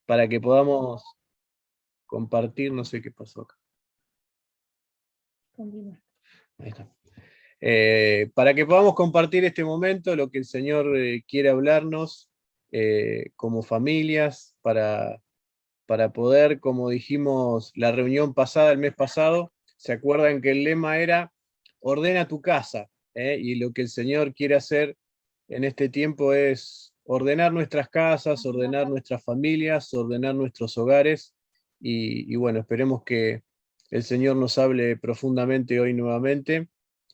para que podamos compartir, no sé qué pasó acá. Ahí está. Para que podamos compartir este momento, lo que el Señor quiere hablarnos como familias, para poder, como dijimos la reunión pasada, el mes pasado, ¿se acuerdan que el lema era ordena tu casa? Y lo que el Señor quiere hacer en este tiempo es ordenar nuestras casas, ordenar nuestras familias, ordenar nuestros hogares, y bueno, esperemos que el Señor nos hable profundamente hoy nuevamente.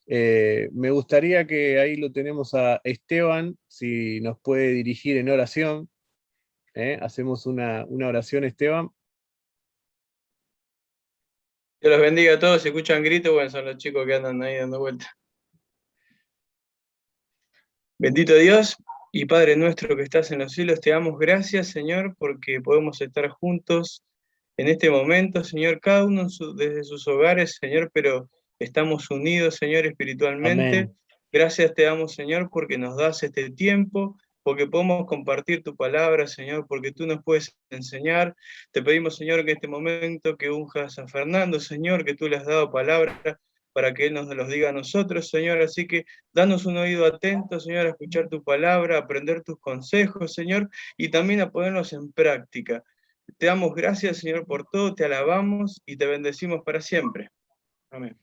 Me gustaría que ahí lo tenemos a Esteban, si nos puede dirigir en oración. Hacemos una oración, Esteban. Dios los bendiga a todos. Si escuchan gritos, bueno, son los chicos que andan ahí dando vueltas. Bendito Dios y Padre nuestro que estás en los cielos, te damos gracias, Señor, porque podemos estar juntos en este momento, Señor, cada uno desde sus hogares, Señor, pero estamos unidos, Señor, espiritualmente. Amén. Gracias te damos, Señor, porque nos das este tiempo, porque podemos compartir tu palabra, Señor, porque tú nos puedes enseñar. Te pedimos, Señor, que en este momento que unjas a Fernando, Señor, que tú le has dado palabra para que Él nos los diga a nosotros, Señor. Así que danos un oído atento, Señor, a escuchar tu palabra, a aprender tus consejos, Señor, y también a ponerlos en práctica. Te damos gracias, Señor, por todo, te alabamos y te bendecimos para siempre. Amén.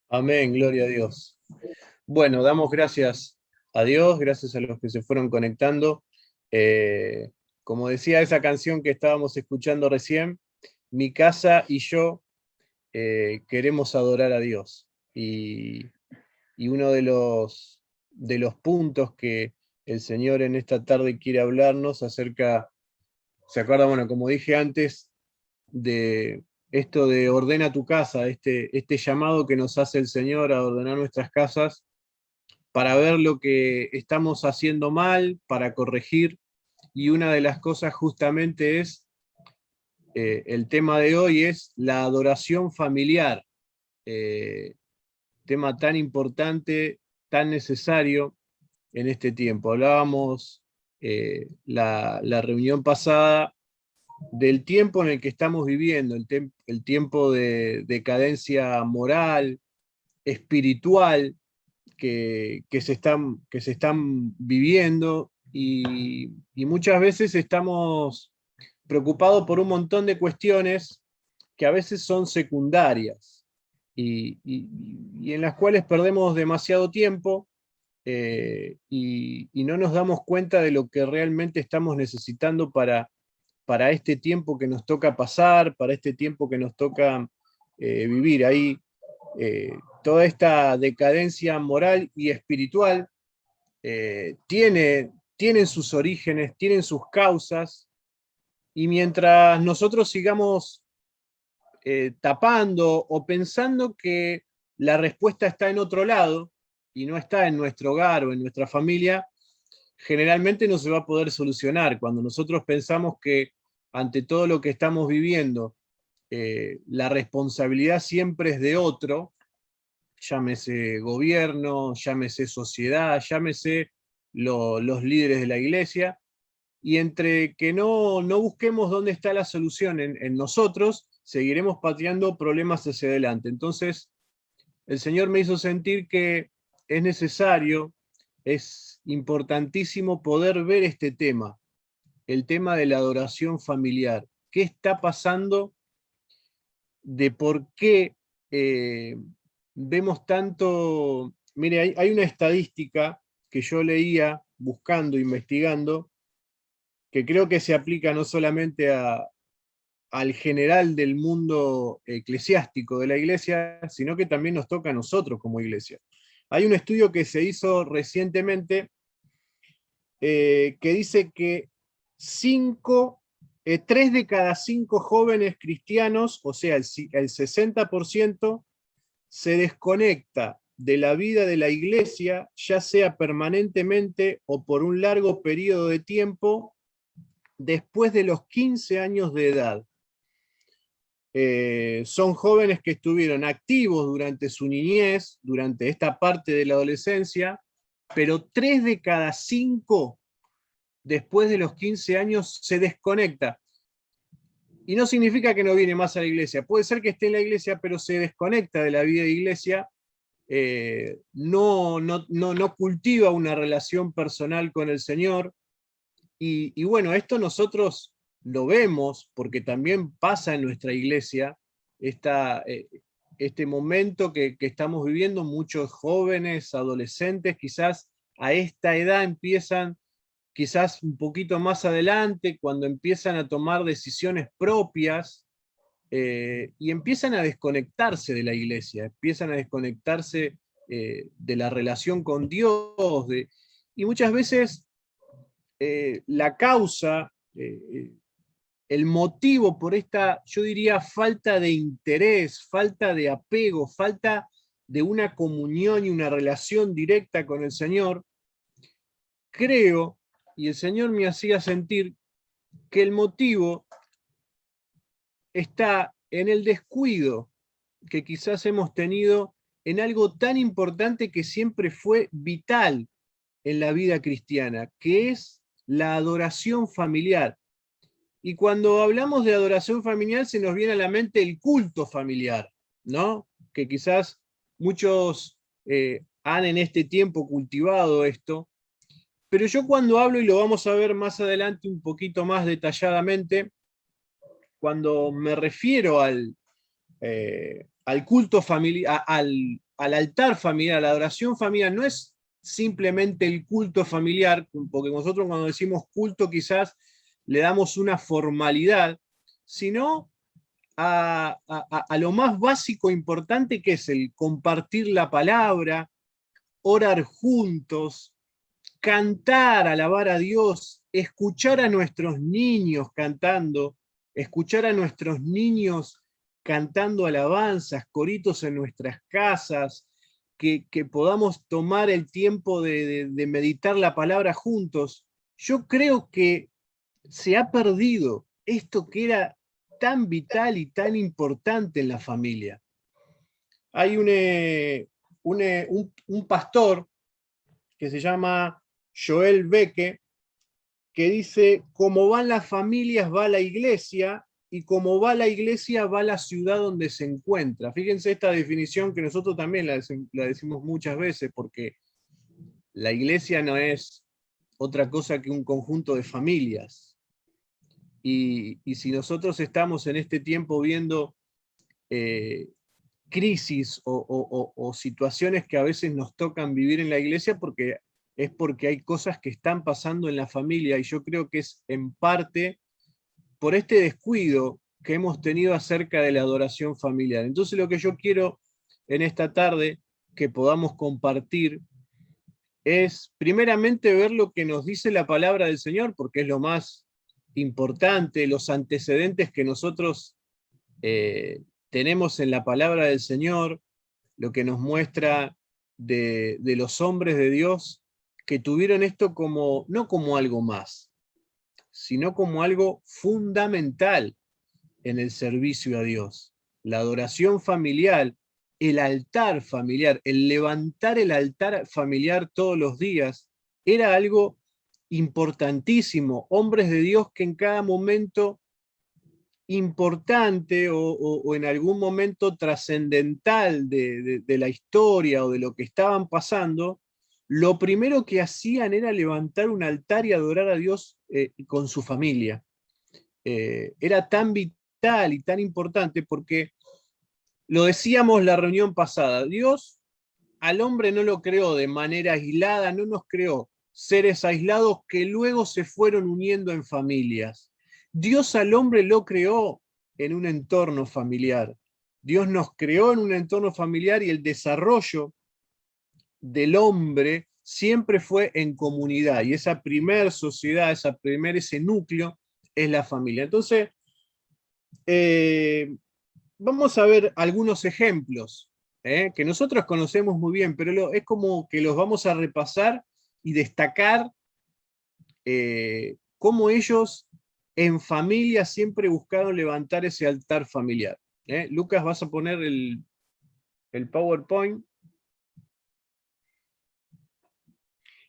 Amén, gloria a Dios. Bueno, damos gracias a Dios, gracias a los que se fueron conectando. Como decía esa canción que estábamos escuchando recién, mi casa y yo queremos adorar a Dios. Y uno de los puntos que el Señor en esta tarde quiere hablarnos acerca, ¿se acuerda? Bueno, como dije antes, de esto de ordena tu casa, este llamado que nos hace el Señor a ordenar nuestras casas para ver lo que estamos haciendo mal, para corregir. Y una de las cosas justamente es, el tema de hoy es la adoración familiar. Tema tan importante, tan necesario en este tiempo. Hablábamos la reunión pasada del tiempo en el que estamos viviendo, el tiempo de decadencia moral, espiritual, que se están viviendo, y muchas veces estamos preocupados por un montón de cuestiones que a veces son secundarias y en las cuales perdemos demasiado tiempo, y no nos damos cuenta de lo que realmente estamos necesitando para este tiempo que nos toca pasar, para este tiempo que nos toca vivir. Ahí toda esta decadencia moral y espiritual tienen sus orígenes, tienen sus causas, y mientras nosotros sigamos tapando o pensando que la respuesta está en otro lado y no está en nuestro hogar o en nuestra familia, generalmente no se va a poder solucionar. Cuando nosotros pensamos que ante todo lo que estamos viviendo, la responsabilidad siempre es de otro, llámese gobierno, llámese sociedad, llámese los líderes de la iglesia, y entre que no busquemos dónde está la solución en nosotros, seguiremos pateando problemas hacia adelante. Entonces, el Señor me hizo sentir que es necesario, es importantísimo poder ver este tema, el tema de la adoración familiar. ¿Qué está pasando? De por qué vemos tanto. Mire, hay una estadística que yo leía buscando, investigando, que creo que se aplica no solamente al general del mundo eclesiástico de la iglesia, sino que también nos toca a nosotros como iglesia. Hay un estudio que se hizo recientemente que dice que 3 de cada 5 jóvenes cristianos, o sea, el 60%, se desconecta de la vida de la iglesia, ya sea permanentemente o por un largo periodo de tiempo, después de los 15 años de edad. Son jóvenes que estuvieron activos durante su niñez, durante esta parte de la adolescencia, pero 3 de cada 5 después de los 15 años se desconecta. Y no significa que no viene más a la iglesia. Puede ser que esté en la iglesia, pero se desconecta de la vida de iglesia, no cultiva una relación personal con el Señor. Y bueno, esto nosotros lo vemos porque también pasa en nuestra iglesia, este momento que estamos viviendo. Muchos jóvenes, adolescentes, quizás a esta edad empiezan, quizás un poquito más adelante, cuando empiezan a tomar decisiones propias, y empiezan a desconectarse de la iglesia, empiezan a desconectarse de la relación con Dios, y muchas veces la causa, el motivo por esta, yo diría, falta de interés, falta de apego, falta de una comunión y una relación directa con el Señor, creo, y el Señor me hacía sentir, que el motivo está en el descuido que quizás hemos tenido en algo tan importante que siempre fue vital en la vida cristiana, que es la adoración familiar. Y cuando hablamos de adoración familiar se nos viene a la mente el culto familiar, ¿no? Que quizás muchos han en este tiempo cultivado esto, pero yo cuando hablo, y lo vamos a ver más adelante un poquito más detalladamente, cuando me refiero al culto familiar, al altar familiar, a la adoración familiar, no es simplemente el culto familiar, porque nosotros cuando decimos culto quizás le damos una formalidad, sino a lo más básico e importante, que es el compartir la palabra, orar juntos, cantar, alabar a Dios, escuchar a nuestros niños cantando, escuchar a nuestros niños cantando alabanzas, coritos en nuestras casas, que podamos tomar el tiempo de meditar la palabra juntos. Yo creo que se ha perdido esto que era tan vital y tan importante en la familia. Hay un pastor que se llama Joel Becke, que dice: como van las familias, va la iglesia, y como va la iglesia, va la ciudad donde se encuentra. Fíjense esta definición, que nosotros también la decimos muchas veces, porque la iglesia no es otra cosa que un conjunto de familias. Y si nosotros estamos en este tiempo viendo crisis o situaciones que a veces nos tocan vivir en la iglesia, es porque hay cosas que están pasando en la familia, y yo creo que es en parte por este descuido que hemos tenido acerca de la adoración familiar. Entonces lo que yo quiero en esta tarde que podamos compartir es primeramente ver lo que nos dice la palabra del Señor, porque es lo más importante, los antecedentes que nosotros tenemos en la palabra del Señor, lo que nos muestra de los hombres de Dios que tuvieron esto como, no como algo más, sino como algo fundamental en el servicio a Dios. La adoración familiar, el altar familiar, el levantar el altar familiar todos los días, era algo importantísimo. Hombres de Dios que en cada momento importante o en algún momento trascendental de la historia o de lo que estaban pasando, lo primero que hacían era levantar un altar y adorar a Dios con su familia. Era tan vital y tan importante porque, lo decíamos la reunión pasada, Dios al hombre no lo creó de manera aislada, no nos creó seres aislados que luego se fueron uniendo en familias. Dios al hombre lo creó en un entorno familiar. Dios nos creó en un entorno familiar, y el desarrollo del hombre siempre fue en comunidad, y esa primer sociedad, ese núcleo es la familia. Entonces, vamos a ver algunos ejemplos que nosotros conocemos muy bien, pero es como que los vamos a repasar y destacar cómo ellos en familia siempre buscaron levantar ese altar familiar. Lucas, vas a poner el PowerPoint.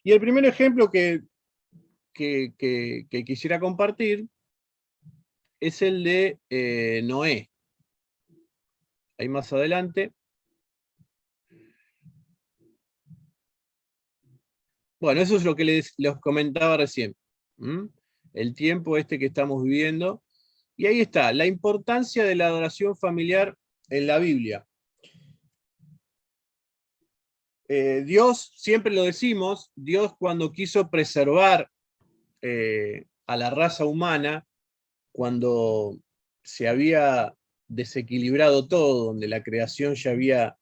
Y el primer ejemplo que quisiera compartir es el de Noé. Ahí más adelante. Bueno, eso es lo que les comentaba recién. El tiempo este que estamos viviendo. Y ahí está, la importancia de la adoración familiar en la Biblia. Dios, siempre lo decimos, Dios cuando quiso preservar a la raza humana, cuando se había desequilibrado todo, donde la creación ya había,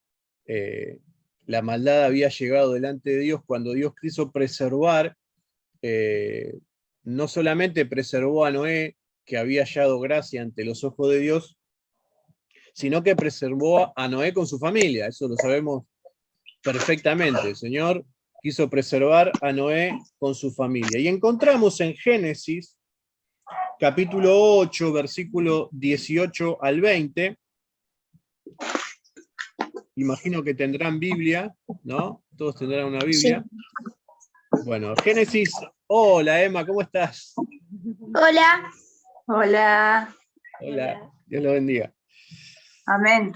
la maldad había llegado delante de Dios, cuando Dios quiso preservar, no solamente preservó a Noé, que había hallado gracia ante los ojos de Dios, sino que preservó a Noé con su familia, eso lo sabemos perfectamente. El Señor quiso preservar a Noé con su familia. Y encontramos en Génesis, capítulo 8, versículo 18 al 20, imagino que tendrán Biblia, ¿no? Todos tendrán una Biblia. Sí. Bueno, Génesis, hola Emma, ¿cómo estás? Hola. Hola. Hola, Dios lo bendiga. Amén.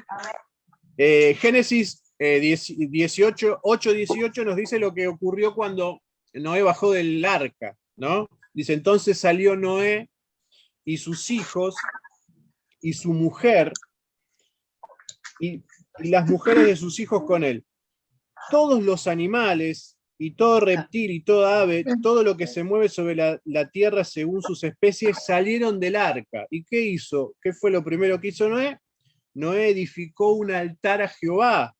Génesis 8:18 nos dice lo que ocurrió cuando Noé bajó del arca, ¿no? Dice, entonces salió Noé y sus hijos y su mujer y las mujeres de sus hijos con él. Todos los animales y todo reptil y toda ave, todo lo que se mueve sobre la tierra según sus especies, salieron del arca. ¿Y qué hizo? ¿Qué fue lo primero que hizo Noé? Noé edificó un altar a Jehová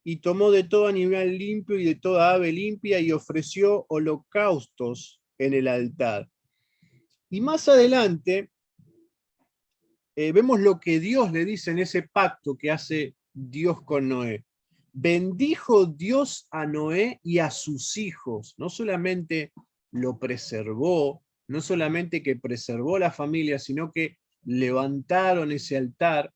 y tomó de todo animal limpio y de toda ave limpia y ofreció holocaustos en el altar. Y más adelante vemos lo que Dios le dice en ese pacto que hace Dios con Noé. Bendijo Dios a Noé y a sus hijos. No solamente lo preservó, no solamente que preservó la familia, sino que levantaron ese altar,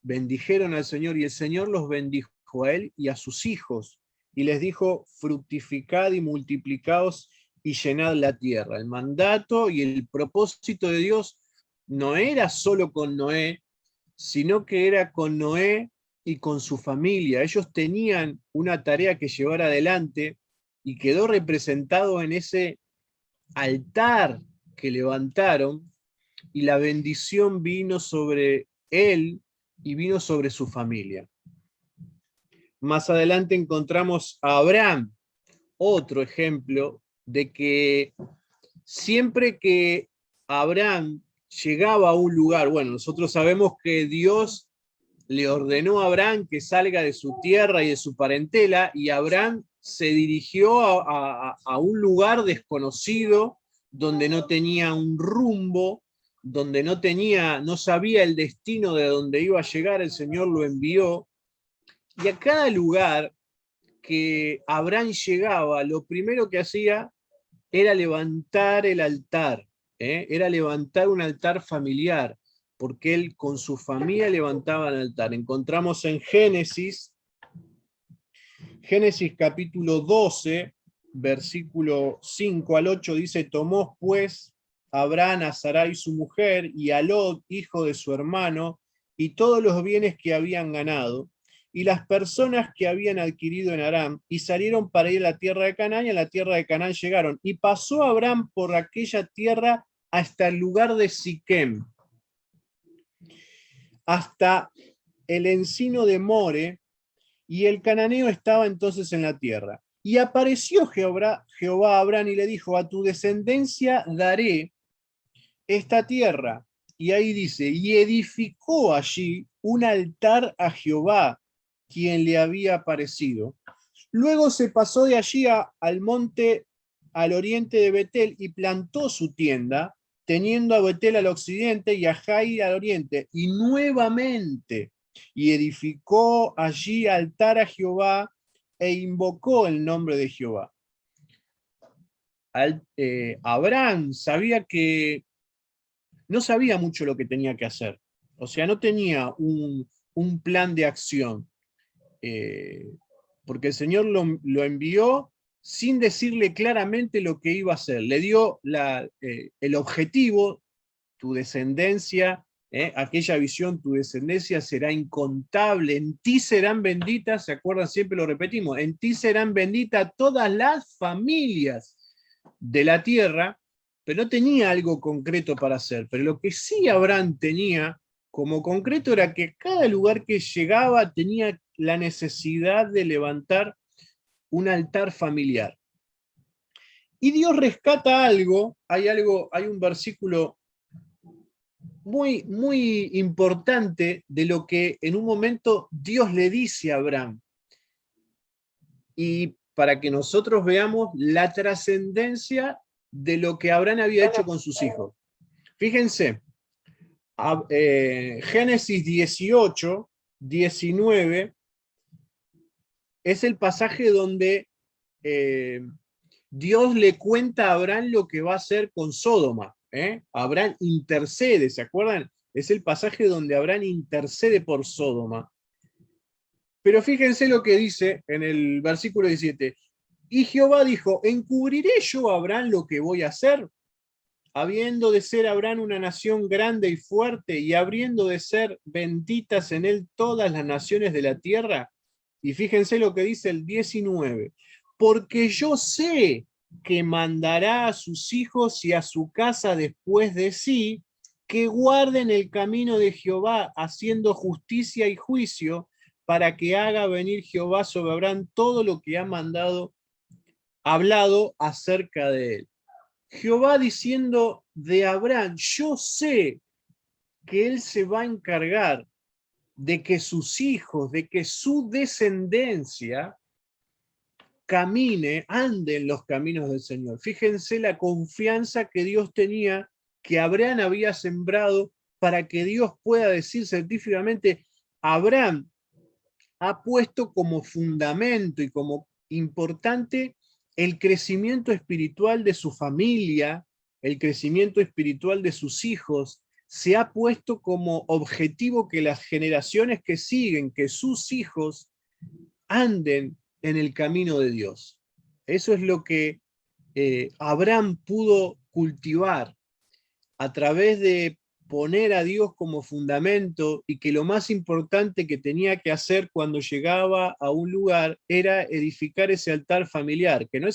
bendijeron al Señor y el Señor los bendijo a él y a sus hijos. Y les dijo, fructificad y multiplicaos y llenad la tierra. El mandato y el propósito de Dios no era solo con Noé, sino que era con Noé y con su familia. Ellos tenían una tarea que llevar adelante y quedó representado en ese altar que levantaron, y la bendición vino sobre él y vino sobre su familia. Más adelante encontramos a Abraham, otro ejemplo de que siempre que Abraham llegaba a un lugar, bueno, nosotros sabemos que Dios le ordenó a Abraham que salga de su tierra y de su parentela, y Abraham se dirigió a un lugar desconocido, donde no tenía un rumbo, donde no sabía el destino de donde iba a llegar. El Señor lo envió, y a cada lugar que Abraham llegaba, lo primero que hacía era levantar el altar, era levantar un altar familiar, porque él con su familia levantaba el altar. Encontramos en Génesis capítulo 12, versículo 5 al 8, dice, tomó pues Abraham a Sarai su mujer, y a Lot, hijo de su hermano, y todos los bienes que habían ganado, y las personas que habían adquirido en Aram, y salieron para ir a la tierra de Canaán, y a la tierra de Canaán llegaron. Y pasó Abraham por aquella tierra hasta el lugar de Siquem, hasta el encino de More, y el cananeo estaba entonces en la tierra. Y apareció Jehová a Abraham y le dijo, a tu descendencia daré esta tierra. Y ahí dice, y edificó allí un altar a Jehová, quien le había aparecido. Luego se pasó de allí al monte al oriente de Betel y plantó su tienda, teniendo a Betel al occidente y a Jai al oriente. Y nuevamente, y edificó allí altar a Jehová e invocó el nombre de Jehová. Abraham sabía que no sabía mucho lo que tenía que hacer. O sea, no tenía un plan de acción. Porque el Señor lo envió sin decirle claramente lo que iba a hacer. Le dio el objetivo, tu descendencia, aquella visión, tu descendencia será incontable, en ti serán benditas, ¿se acuerdan? Siempre lo repetimos, en ti serán benditas todas las familias de la tierra, pero no tenía algo concreto para hacer. Pero lo que sí Abraham tenía como concreto era que cada lugar que llegaba tenía la necesidad de levantar un altar familiar. Y Dios rescata algo, hay un versículo muy, muy importante de lo que en un momento Dios le dice a Abraham. Y para que nosotros veamos la trascendencia de lo que Abraham había hecho con sus hijos. Fíjense, Génesis 18, 19, es el pasaje donde Dios le cuenta a Abraham lo que va a hacer con Sodoma. Abraham intercede, ¿se acuerdan? Es el pasaje donde Abraham intercede por Sodoma. Pero fíjense lo que dice en el versículo 17. Y Jehová dijo, ¿encubriré yo a Abraham lo que voy a hacer? Habiendo de ser Abraham una nación grande y fuerte, y habiendo de ser benditas en él todas las naciones de la tierra. Y fíjense lo que dice el 19. Porque yo sé que mandará a sus hijos y a su casa después de sí, que guarden el camino de Jehová, haciendo justicia y juicio, para que haga venir Jehová sobre Abraham todo lo que ha hablado acerca de él. Jehová diciendo de Abraham, yo sé que él se va a encargar de que sus hijos, de que su descendencia ande en los caminos del Señor. Fíjense la confianza que Dios tenía, que Abraham había sembrado, para que Dios pueda decir científicamente, Abraham ha puesto como fundamento y como importante el crecimiento espiritual de su familia, el crecimiento espiritual de sus hijos, se ha puesto como objetivo que las generaciones que siguen, que sus hijos anden en el camino de Dios. Eso es lo que Abraham pudo cultivar a través de poner a Dios como fundamento, y que lo más importante que tenía que hacer cuando llegaba a un lugar era edificar ese altar familiar, que no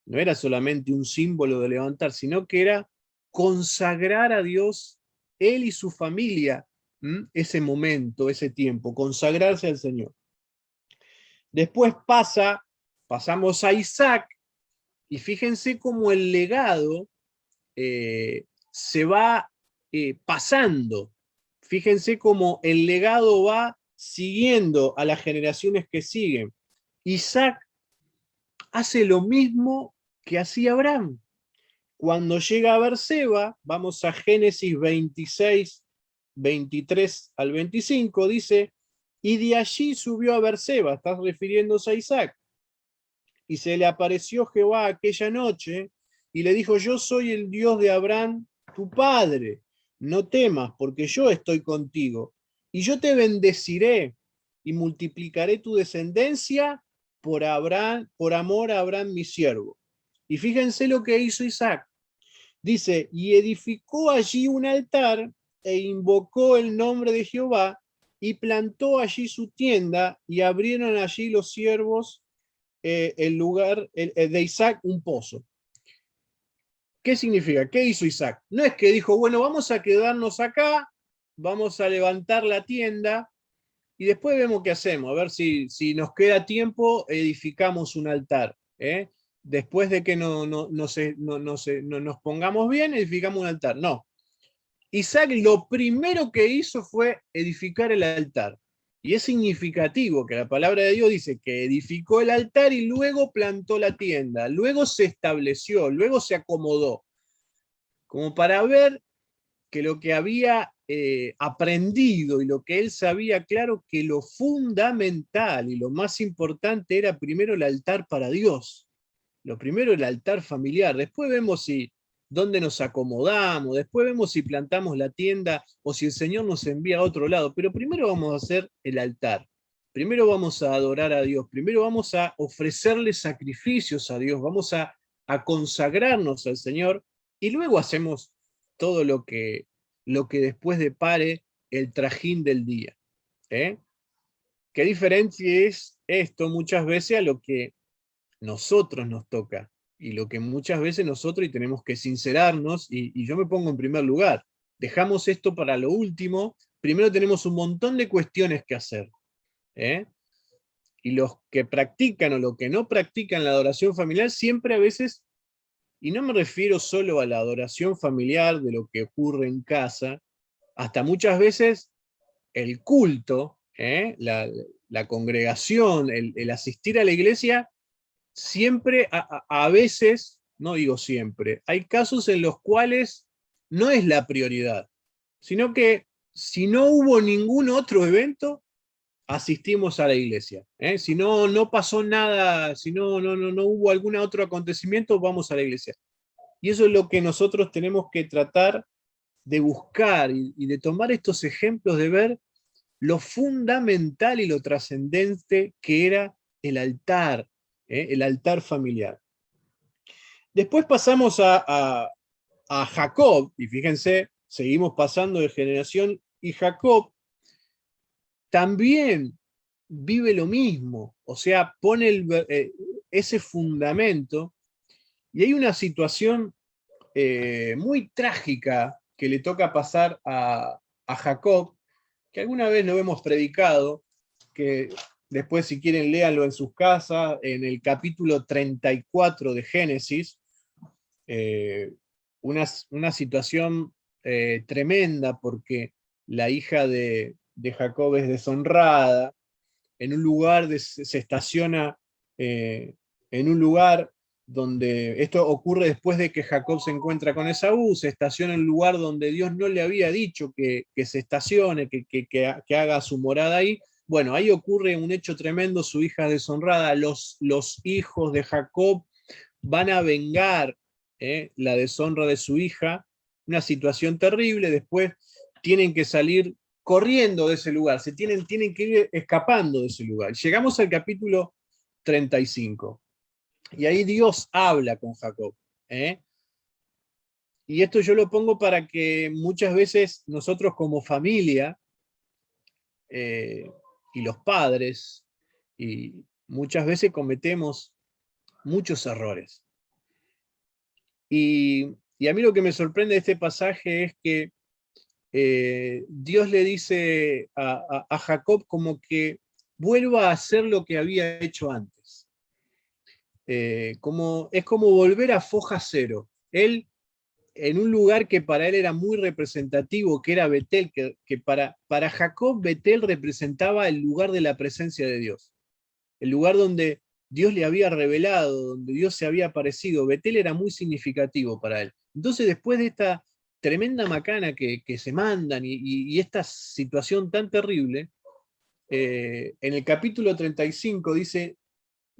era solamente un símbolo de levantar, sino que era consagrar a Dios, él y su familia, ese momento, ese tiempo, consagrarse al Señor. Después pasamos a Isaac, y fíjense cómo el legado se va pasando. Fíjense cómo el legado va siguiendo a las generaciones que siguen. Isaac hace lo mismo que hacía Abraham. Cuando llega a Berseba, vamos a Génesis 26, 23 al 25, dice, y de allí subió a Berseba, está refiriéndose a Isaac, y se le apareció Jehová aquella noche, y le dijo, yo soy el Dios de Abraham, tu padre, no temas, porque yo estoy contigo, y yo te bendeciré, y multiplicaré tu descendencia por amor a Abraham mi siervo. Y fíjense lo que hizo Isaac. Dice, y edificó allí un altar, e invocó el nombre de Jehová, y plantó allí su tienda, y abrieron allí los siervos el lugar de Isaac un pozo. ¿Qué significa? ¿Qué hizo Isaac? No es que dijo, bueno, vamos a quedarnos acá, vamos a levantar la tienda y después vemos qué hacemos, a ver si nos queda tiempo, edificamos un altar. Después de que nos pongamos bien, edificamos un altar. No. Isaac lo primero que hizo fue edificar el altar. Y es significativo que la palabra de Dios dice que edificó el altar y luego plantó la tienda, luego se estableció, luego se acomodó, como para ver que lo que había aprendido y lo que él sabía claro, que lo fundamental y lo más importante era primero el altar para Dios, lo primero el altar familiar, después vemos dónde nos acomodamos, después vemos si plantamos la tienda o si el Señor nos envía a otro lado, pero primero vamos a hacer el altar, primero vamos a adorar a Dios, primero vamos a ofrecerle sacrificios a Dios, vamos a consagrarnos al Señor, y luego hacemos todo lo que después depare el trajín del día. ¿Qué diferencia es esto muchas veces a lo que nosotros nos toca? Y lo que muchas veces nosotros, y tenemos que sincerarnos, y yo me pongo en primer lugar, dejamos esto para lo último, primero tenemos un montón de cuestiones que hacer. Y los que practican o los que no practican la adoración familiar, siempre a veces, y no me refiero solo a la adoración familiar de lo que ocurre en casa, hasta muchas veces el culto, la congregación, el asistir a la iglesia, siempre, a veces, no digo siempre, hay casos en los cuales no es la prioridad, sino que si no hubo ningún otro evento, asistimos a la iglesia. Si no pasó nada, si no hubo algún otro acontecimiento, vamos a la iglesia. Y eso es lo que nosotros tenemos que tratar de buscar y de tomar estos ejemplos, de ver lo fundamental y lo trascendente que era el altar familiar. Después pasamos a Jacob, y fíjense, seguimos pasando de generación, y Jacob también vive lo mismo, o sea, pone ese fundamento, y hay una situación muy trágica que le toca pasar a Jacob, que alguna vez lo hemos predicado, que después si quieren léanlo en sus casas, en el capítulo 34 de Génesis, una situación tremenda, porque la hija de Jacob es deshonrada, en un lugar, se estaciona en un lugar donde, esto ocurre después de que Jacob se encuentra con Esaú, se estaciona en un lugar donde Dios no le había dicho que se estacione, que haga su morada ahí. Bueno, ahí ocurre un hecho tremendo, su hija es deshonrada, los hijos de Jacob van a vengar la deshonra de su hija, una situación terrible, después tienen que salir corriendo de ese lugar, tienen que ir escapando de ese lugar. Llegamos al capítulo 35, y ahí Dios habla con Jacob. Y esto yo lo pongo para que muchas veces nosotros como familia, y los padres, y muchas veces cometemos muchos errores. Y a mí lo que me sorprende de este pasaje es que Dios le dice a Jacob como que vuelva a hacer lo que había hecho antes. Es como volver a foja cero. Él, en un lugar que para él era muy representativo, que era Betel, que para Jacob Betel representaba el lugar de la presencia de Dios, el lugar donde Dios le había revelado, donde Dios se había aparecido. Betel era muy significativo para él. Entonces, después de esta tremenda macana que se mandan y esta situación tan terrible, en el capítulo 35 dice,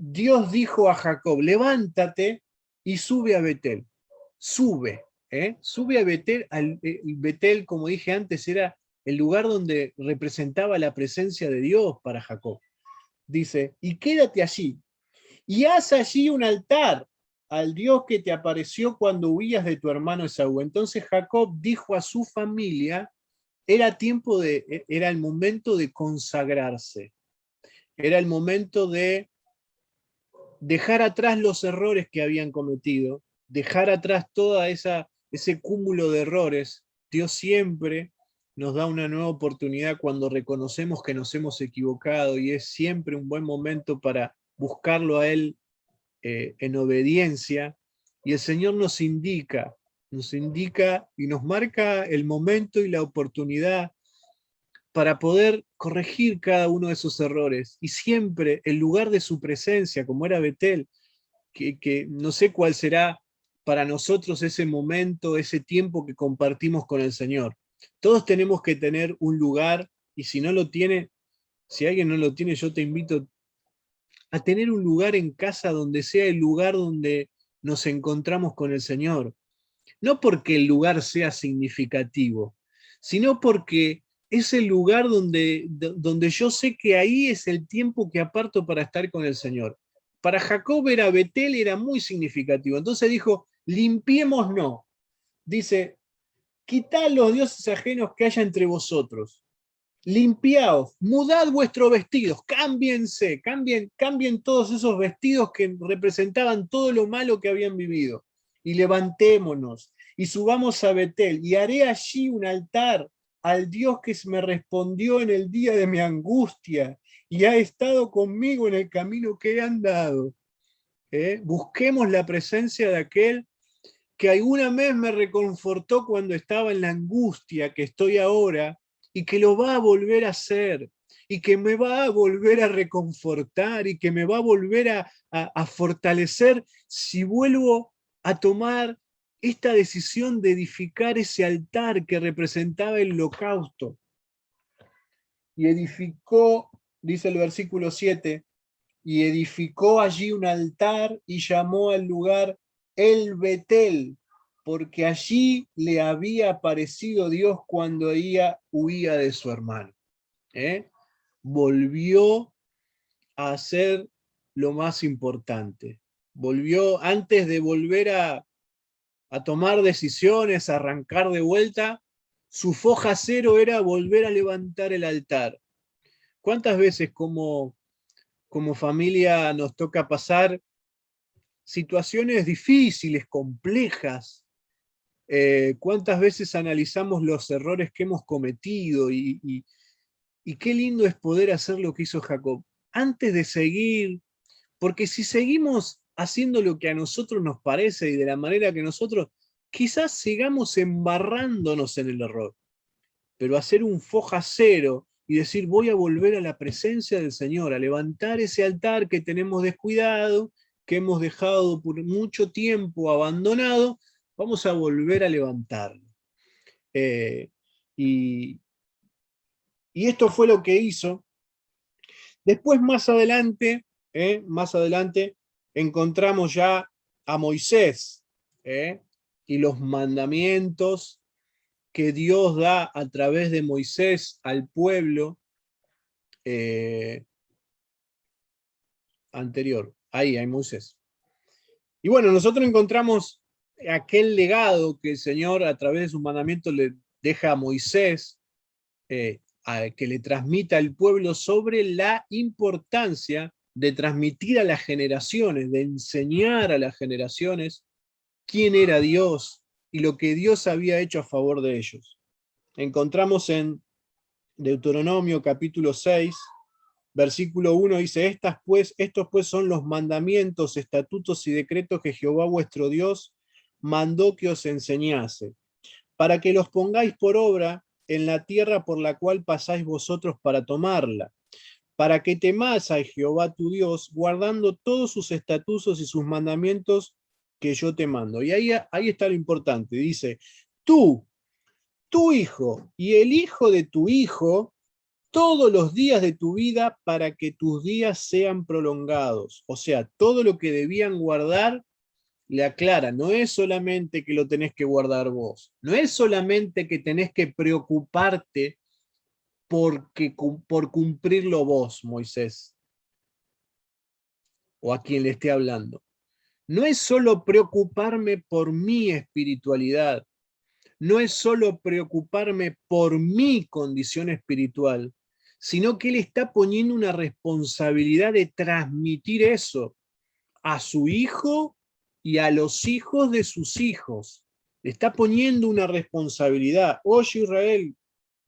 Dios dijo a Jacob, levántate y sube a Betel. Sube a Betel. Betel, como dije antes, era el lugar donde representaba la presencia de Dios para Jacob. Dice, y quédate allí, y haz allí un altar al Dios que te apareció cuando huías de tu hermano Esaú. Entonces Jacob dijo a su familia, era el momento de consagrarse, era el momento de dejar atrás los errores que habían cometido, dejar atrás todo ese cúmulo de errores. Dios siempre nos da una nueva oportunidad cuando reconocemos que nos hemos equivocado, y es siempre un buen momento para buscarlo a Él en obediencia, y el Señor nos indica y nos marca el momento y la oportunidad para poder corregir cada uno de esos errores, y siempre el lugar de su presencia, como era Betel, que no sé cuál será para nosotros ese momento, ese tiempo que compartimos con el Señor. Todos tenemos que tener un lugar, y si alguien no lo tiene, yo te invito a tener un lugar en casa donde sea el lugar donde nos encontramos con el Señor. No porque el lugar sea significativo, sino porque es el lugar donde yo sé que ahí es el tiempo que aparto para estar con el Señor. Para Jacob Betel era muy significativo. Entonces dijo, limpiémonos. Dice, quitad los dioses ajenos que haya entre vosotros. Limpiaos, mudad vuestros vestidos, cámbiense, cambien todos esos vestidos que representaban todo lo malo que habían vivido. Y levantémonos y subamos a Betel y haré allí un altar al Dios que me respondió en el día de mi angustia y ha estado conmigo en el camino que he andado. Busquemos la presencia de aquel que alguna vez me reconfortó cuando estaba en la angustia que estoy ahora, y que lo va a volver a hacer, y que me va a volver a reconfortar, y que me va a volver a fortalecer si vuelvo a tomar esta decisión de edificar ese altar que representaba el holocausto. Y edificó, dice el versículo 7, y edificó allí un altar y llamó al lugar El Betel, porque allí le había aparecido Dios cuando ella huía de su hermano. Volvió a hacer lo más importante. Volvió, antes de volver a tomar decisiones, a arrancar de vuelta, su foja cero era volver a levantar el altar. ¿Cuántas veces como familia nos toca pasar situaciones difíciles, complejas? ¿Cuántas veces analizamos los errores que hemos cometido? Y qué lindo es poder hacer lo que hizo Jacob. Antes de seguir, porque si seguimos haciendo lo que a nosotros nos parece y de la manera que nosotros, quizás sigamos embarrándonos en el error. Pero hacer un foja cero y decir, voy a volver a la presencia del Señor, a levantar ese altar que tenemos descuidado, que hemos dejado por mucho tiempo abandonado, vamos a volver a levantarlo. Y esto fue lo que hizo. Después, más adelante, encontramos ya a Moisés, y los mandamientos que Dios da a través de Moisés al pueblo anterior. Ahí hay Moisés. Y bueno, nosotros encontramos aquel legado que el Señor a través de sus mandamientos le deja a Moisés, que le transmita al pueblo sobre la importancia de transmitir a las generaciones, de enseñar a las generaciones quién era Dios y lo que Dios había hecho a favor de ellos. Encontramos en Deuteronomio capítulo 6, versículo 1, dice, estos pues son los mandamientos, estatutos y decretos que Jehová vuestro Dios mandó que os enseñase, para que los pongáis por obra en la tierra por la cual pasáis vosotros para tomarla, para que temáis a Jehová tu Dios, guardando todos sus estatutos y sus mandamientos que yo te mando. Y ahí está lo importante, dice, tú, tu hijo y el hijo de tu hijo, todos los días de tu vida, para que tus días sean prolongados. O sea, todo lo que debían guardar, le aclara, no es solamente que lo tenés que guardar vos, no es solamente que tenés que preocuparte por cumplirlo vos, Moisés, o a quien le esté hablando. No es solo preocuparme por mi espiritualidad, no es solo preocuparme por mi condición espiritual, sino que él está poniendo una responsabilidad de transmitir eso a su hijo y a los hijos de sus hijos. Le está poniendo una responsabilidad. Oye, Israel,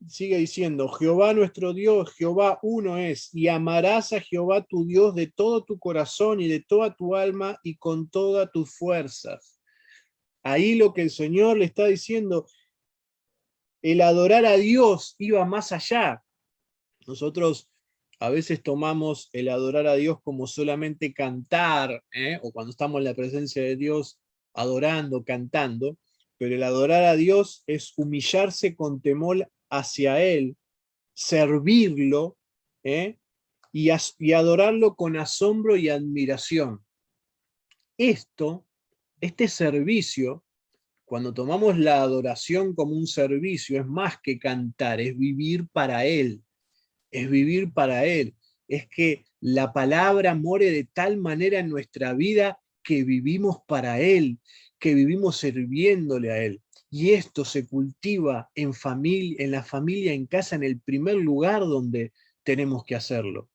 sigue diciendo, Jehová nuestro Dios, Jehová uno es, y amarás a Jehová tu Dios de todo tu corazón y de toda tu alma y con todas tus fuerzas. Ahí lo que el Señor le está diciendo, el adorar a Dios iba más allá. Nosotros a veces tomamos el adorar a Dios como solamente cantar, o cuando estamos en la presencia de Dios adorando, cantando, pero el adorar a Dios es humillarse con temor hacia Él, servirlo, y adorarlo con asombro y admiración. Este servicio, cuando tomamos la adoración como un servicio, es más que cantar, es vivir para Él. Es vivir para Él. Es que la palabra more de tal manera en nuestra vida que vivimos para Él, que vivimos sirviéndole a Él. Y esto se cultiva en familia, en la familia, en casa, en el primer lugar donde tenemos que hacerlo.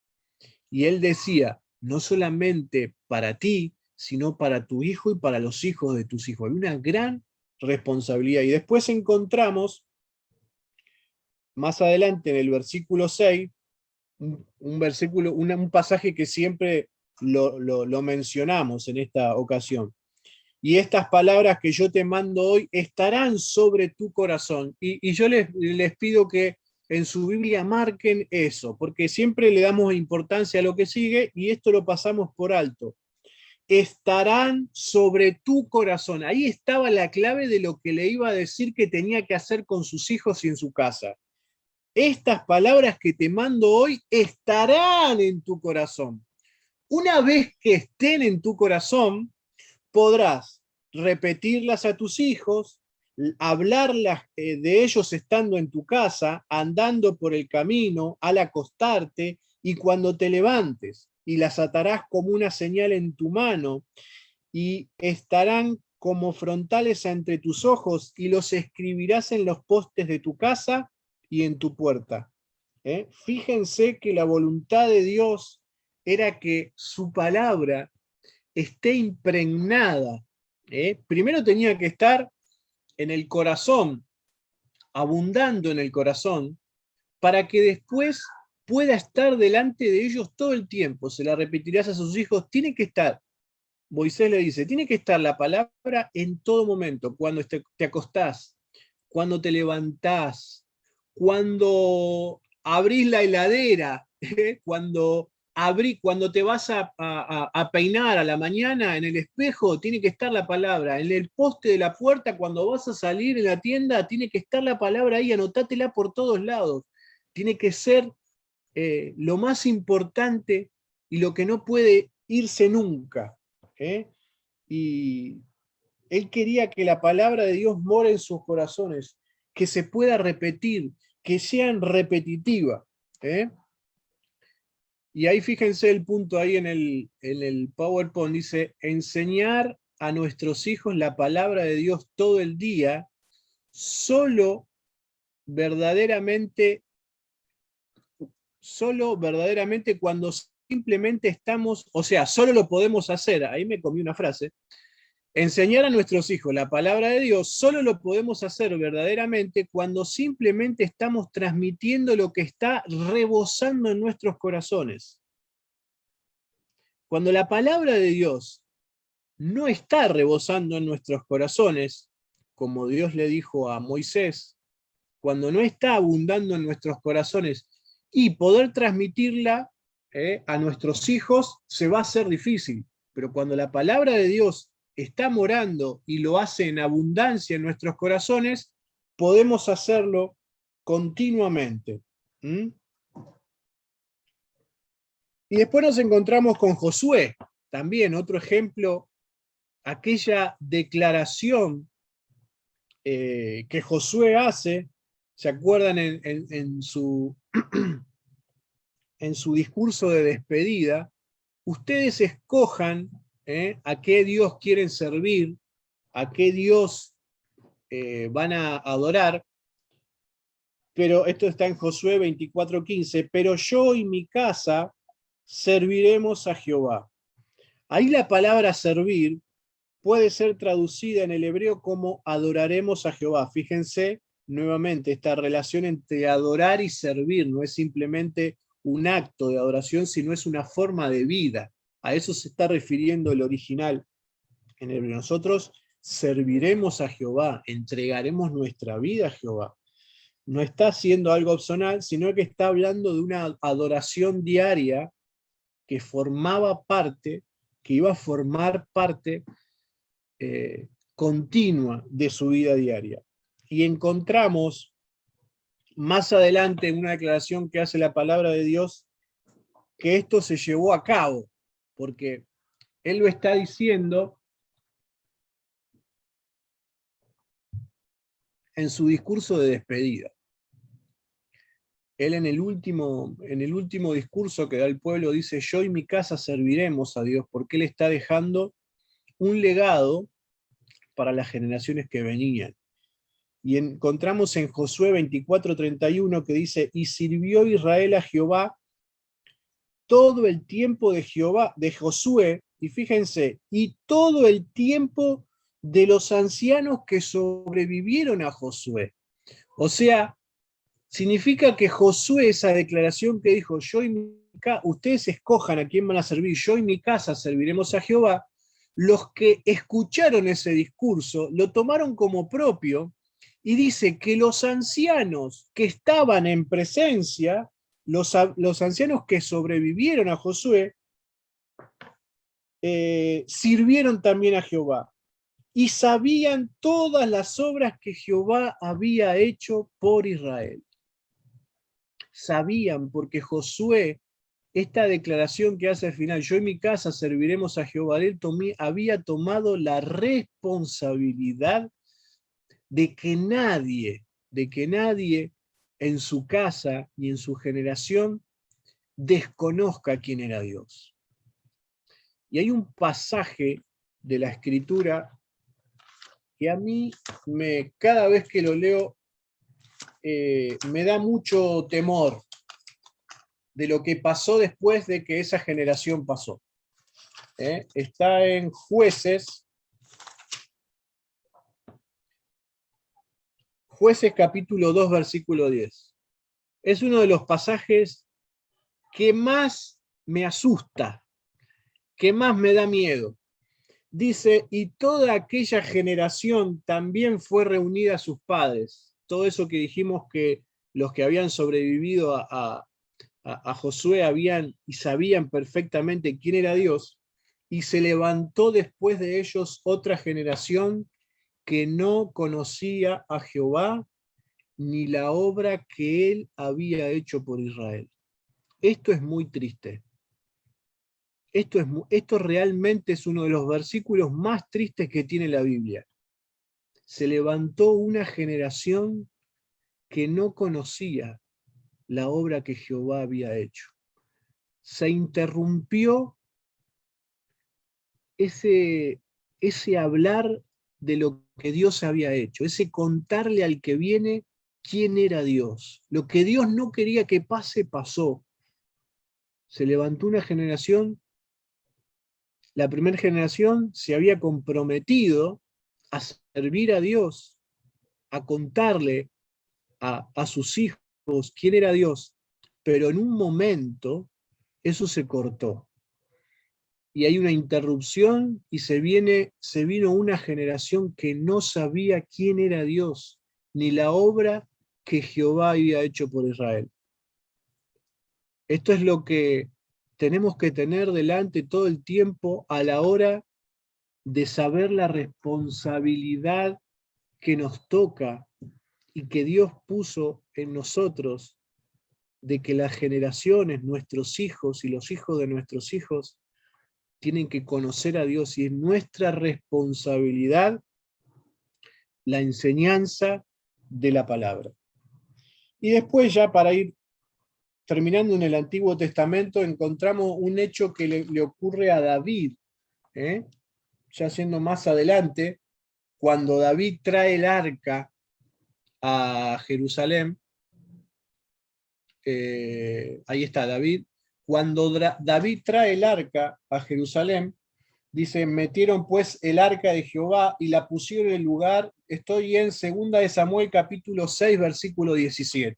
Y él decía, no solamente para ti, sino para tu hijo y para los hijos de tus hijos. Hay una gran responsabilidad. Y después encontramos, más adelante en el versículo 6, un pasaje que siempre lo mencionamos en esta ocasión. Y estas palabras que yo te mando hoy estarán sobre tu corazón. Y yo les pido que en su Biblia marquen eso, porque siempre le damos importancia a lo que sigue y esto lo pasamos por alto. Estarán sobre tu corazón. Ahí estaba la clave de lo que le iba a decir que tenía que hacer con sus hijos y en su casa. Estas palabras que te mando hoy estarán en tu corazón. Una vez que estén en tu corazón, podrás repetirlas a tus hijos, hablarlas de ellos estando en tu casa, andando por el camino, al acostarte y cuando te levantes, y las atarás como una señal en tu mano, y estarán como frontales entre tus ojos, y los escribirás en los postes de tu casa y en tu puerta. Fíjense que la voluntad de Dios era que su palabra esté impregnada. Primero tenía que estar en el corazón, abundando en el corazón, para que después pueda estar delante de ellos todo el tiempo. Se la repetirás a sus hijos, tiene que estar. Moisés le dice, tiene que estar la palabra en todo momento, cuando te acostás, cuando te levantás, cuando abrís la heladera, cuando te vas a peinar a la mañana en el espejo, tiene que estar la palabra. En el poste de la puerta, cuando vas a salir en la tienda, tiene que estar la palabra ahí, anotátela por todos lados. Tiene que ser lo más importante y lo que no puede irse nunca. Y él quería que la palabra de Dios more en sus corazones, que se pueda repetir, que sean repetitivas. Y ahí fíjense el punto ahí en el PowerPoint, dice, enseñar a nuestros hijos la palabra de Dios todo el día, solo verdaderamente cuando simplemente estamos, o sea, solo lo podemos hacer, ahí me comí una frase, enseñar a nuestros hijos la palabra de Dios solo lo podemos hacer verdaderamente cuando simplemente estamos transmitiendo lo que está rebosando en nuestros corazones. Cuando la palabra de Dios no está rebosando en nuestros corazones, como Dios le dijo a Moisés, cuando no está abundando en nuestros corazones y poder transmitirla a nuestros hijos se va a hacer difícil. Pero cuando la palabra de Dios está morando y lo hace en abundancia en nuestros corazones, podemos hacerlo continuamente. Y después nos encontramos con Josué, también otro ejemplo, aquella declaración que Josué hace, ¿se acuerdan en su discurso de despedida? Ustedes escojan a qué Dios quieren servir, a qué Dios van a adorar, pero esto está en Josué 24:15, pero yo y mi casa serviremos a Jehová. Ahí la palabra servir puede ser traducida en el hebreo como adoraremos a Jehová. Fíjense nuevamente esta relación entre adorar y servir, no es simplemente un acto de adoración, sino es una forma de vida. A eso se está refiriendo el original en hebreo. Nosotros serviremos a Jehová, entregaremos nuestra vida a Jehová. No está haciendo algo opcional, sino que está hablando de una adoración diaria que formaba parte, que iba a formar parte continua de su vida diaria. Y encontramos más adelante en una declaración que hace la palabra de Dios que esto se llevó a cabo, porque él lo está diciendo en su discurso de despedida. Él en el último discurso que da el pueblo dice, yo y mi casa serviremos a Dios, porque él está dejando un legado para las generaciones que venían. Y encontramos en Josué 24:31 que dice, y sirvió Israel a Jehová todo el tiempo de Josué, y fíjense, y todo el tiempo de los ancianos que sobrevivieron a Josué. O sea, significa que Josué, esa declaración que dijo, ustedes escojan a quién van a servir, yo y mi casa serviremos a Jehová, los que escucharon ese discurso lo tomaron como propio, y dice que los ancianos que estaban en presencia, los ancianos que sobrevivieron a Josué, sirvieron también a Jehová y sabían todas las obras que Jehová había hecho por Israel. Sabían, porque Josué, esta declaración que hace al final, yo y mi casa serviremos a Jehová, él había tomado la responsabilidad de que nadie en su casa ni en su generación desconozca quién era Dios. Y hay un pasaje de la Escritura que a mí, cada vez que lo leo, me da mucho temor de lo que pasó después de que esa generación pasó. Está en Jueces capítulo 2, versículo 10. Es uno de los pasajes que más me asusta, que más me da miedo. Dice, y toda aquella generación también fue reunida a sus padres. Todo eso que dijimos que los que habían sobrevivido a Josué y sabían perfectamente quién era Dios, y se levantó después de ellos otra generación que no conocía a Jehová ni la obra que él había hecho por Israel. Esto es muy triste. Esto realmente es uno de los versículos más tristes que tiene la Biblia. Se levantó una generación que no conocía la obra que Jehová había hecho. Se interrumpió ese hablar de lo que Dios había hecho, ese contarle al que viene quién era Dios. Lo que Dios no quería que pase, pasó. Se levantó una generación. La primera generación se había comprometido a servir a Dios, a contarle a sus hijos quién era Dios, pero en un momento eso se cortó. Y hay una interrupción y se vino una generación que no sabía quién era Dios, ni la obra que Jehová había hecho por Israel. Esto es lo que tenemos que tener delante todo el tiempo a la hora de saber la responsabilidad que nos toca y que Dios puso en nosotros, de que las generaciones, nuestros hijos y los hijos de nuestros hijos, tienen que conocer a Dios, y es nuestra responsabilidad la enseñanza de la palabra. Y después, ya para ir terminando, en el Antiguo Testamento encontramos un hecho que le ocurre a David, ya siendo más adelante, cuando David trae el arca a Jerusalén. Ahí está David. Cuando David trae el arca a Jerusalén, dice, metieron pues el arca de Jehová y la pusieron en el lugar. Estoy en 2 de Samuel capítulo 6, versículo 17.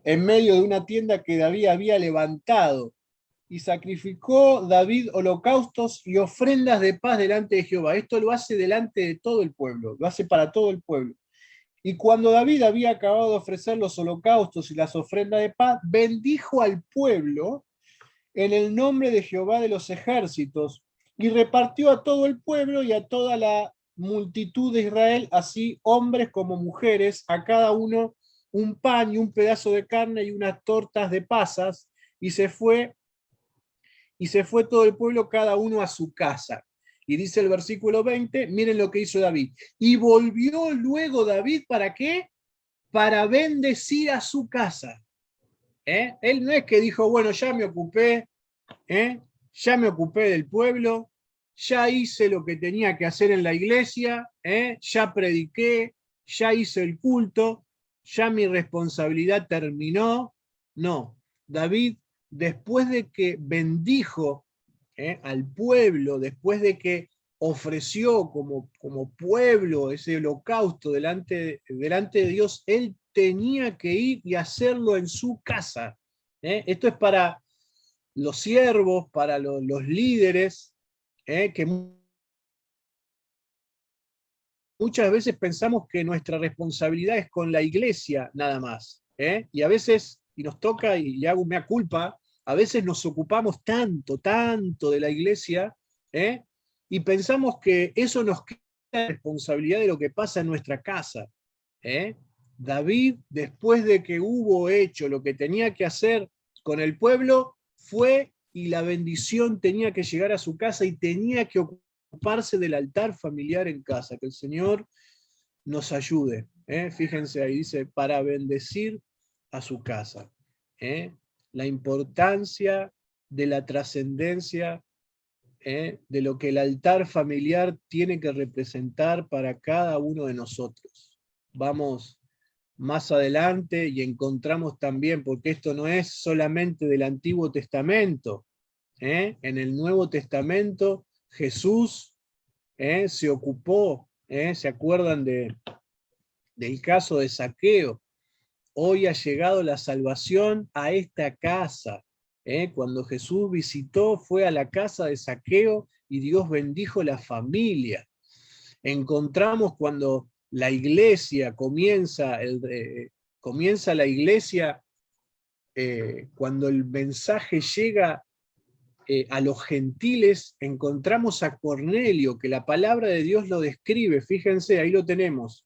En medio de una tienda que David había levantado, y sacrificó David holocaustos y ofrendas de paz delante de Jehová. Esto lo hace delante de todo el pueblo, lo hace para todo el pueblo. Y cuando David había acabado de ofrecer los holocaustos y las ofrendas de paz, bendijo al pueblo en el nombre de Jehová de los ejércitos, y repartió a todo el pueblo y a toda la multitud de Israel, así hombres como mujeres, a cada uno un pan y un pedazo de carne y unas tortas de pasas, y se fue todo el pueblo, cada uno a su casa. Y dice el versículo 20, miren lo que hizo David. Y volvió luego David, ¿para qué? Para bendecir a su casa. Él no es que dijo, bueno, ya me ocupé del pueblo, ya hice lo que tenía que hacer en la iglesia, ya prediqué, ya hice el culto, ya mi responsabilidad terminó. No, David, después de que bendijo al pueblo, después de que ofreció como pueblo ese holocausto delante de Dios, él tenía que ir y hacerlo en su casa. Esto es para los siervos, para los líderes, que muchas veces pensamos que nuestra responsabilidad es con la iglesia nada más. Y a veces, y nos toca, y hago mea culpa, a veces nos ocupamos tanto de la iglesia, y pensamos que eso nos quita la responsabilidad de lo que pasa en nuestra casa. David, después de que hubo hecho lo que tenía que hacer con el pueblo, fue y la bendición tenía que llegar a su casa y tenía que ocuparse del altar familiar en casa. Que el Señor nos ayude. Fíjense ahí, dice, para bendecir a su casa. La importancia de la trascendencia, de lo que el altar familiar tiene que representar para cada uno de nosotros. Vamos más adelante y encontramos también, porque esto no es solamente del Antiguo Testamento, en el Nuevo Testamento Jesús se ocupó, ¿se acuerdan del caso de Zaqueo? Hoy ha llegado la salvación a esta casa. Cuando Jesús visitó, fue a la casa de Zaqueo y Dios bendijo la familia. Encontramos cuando la iglesia comienza la iglesia, cuando el mensaje llega a los gentiles, encontramos a Cornelio, que la palabra de Dios lo describe, fíjense, ahí lo tenemos,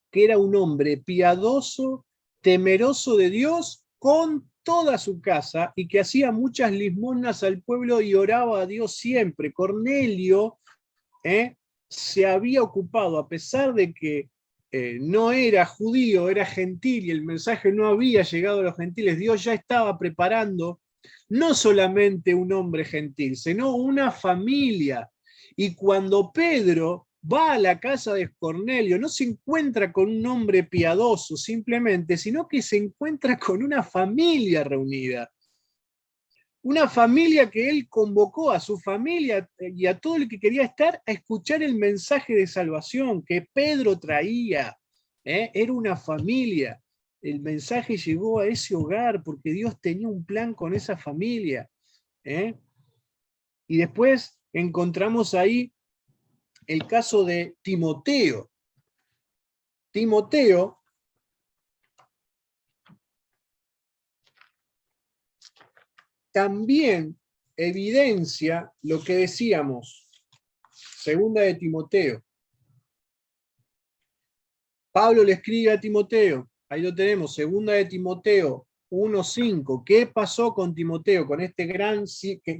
que era un hombre piadoso, temeroso de Dios, con toda su casa, y que hacía muchas limosnas al pueblo y oraba a Dios siempre. Cornelio se había ocupado, a pesar de que no era judío, era gentil, y el mensaje no había llegado a los gentiles, Dios ya estaba preparando no solamente un hombre gentil, sino una familia. Y cuando Pedro va a la casa de Cornelio, no se encuentra con un hombre piadoso simplemente, sino que se encuentra con una familia reunida. Una familia que él convocó a su familia y a todo el que quería estar a escuchar el mensaje de salvación que Pedro traía. Era una familia. El mensaje llegó a ese hogar porque Dios tenía un plan con esa familia. Y después encontramos ahí el caso de Timoteo. Timoteo también evidencia lo que decíamos, segunda de Timoteo. Pablo le escribe a Timoteo, ahí lo tenemos, segunda de Timoteo 1:5. ¿Qué pasó con Timoteo, con este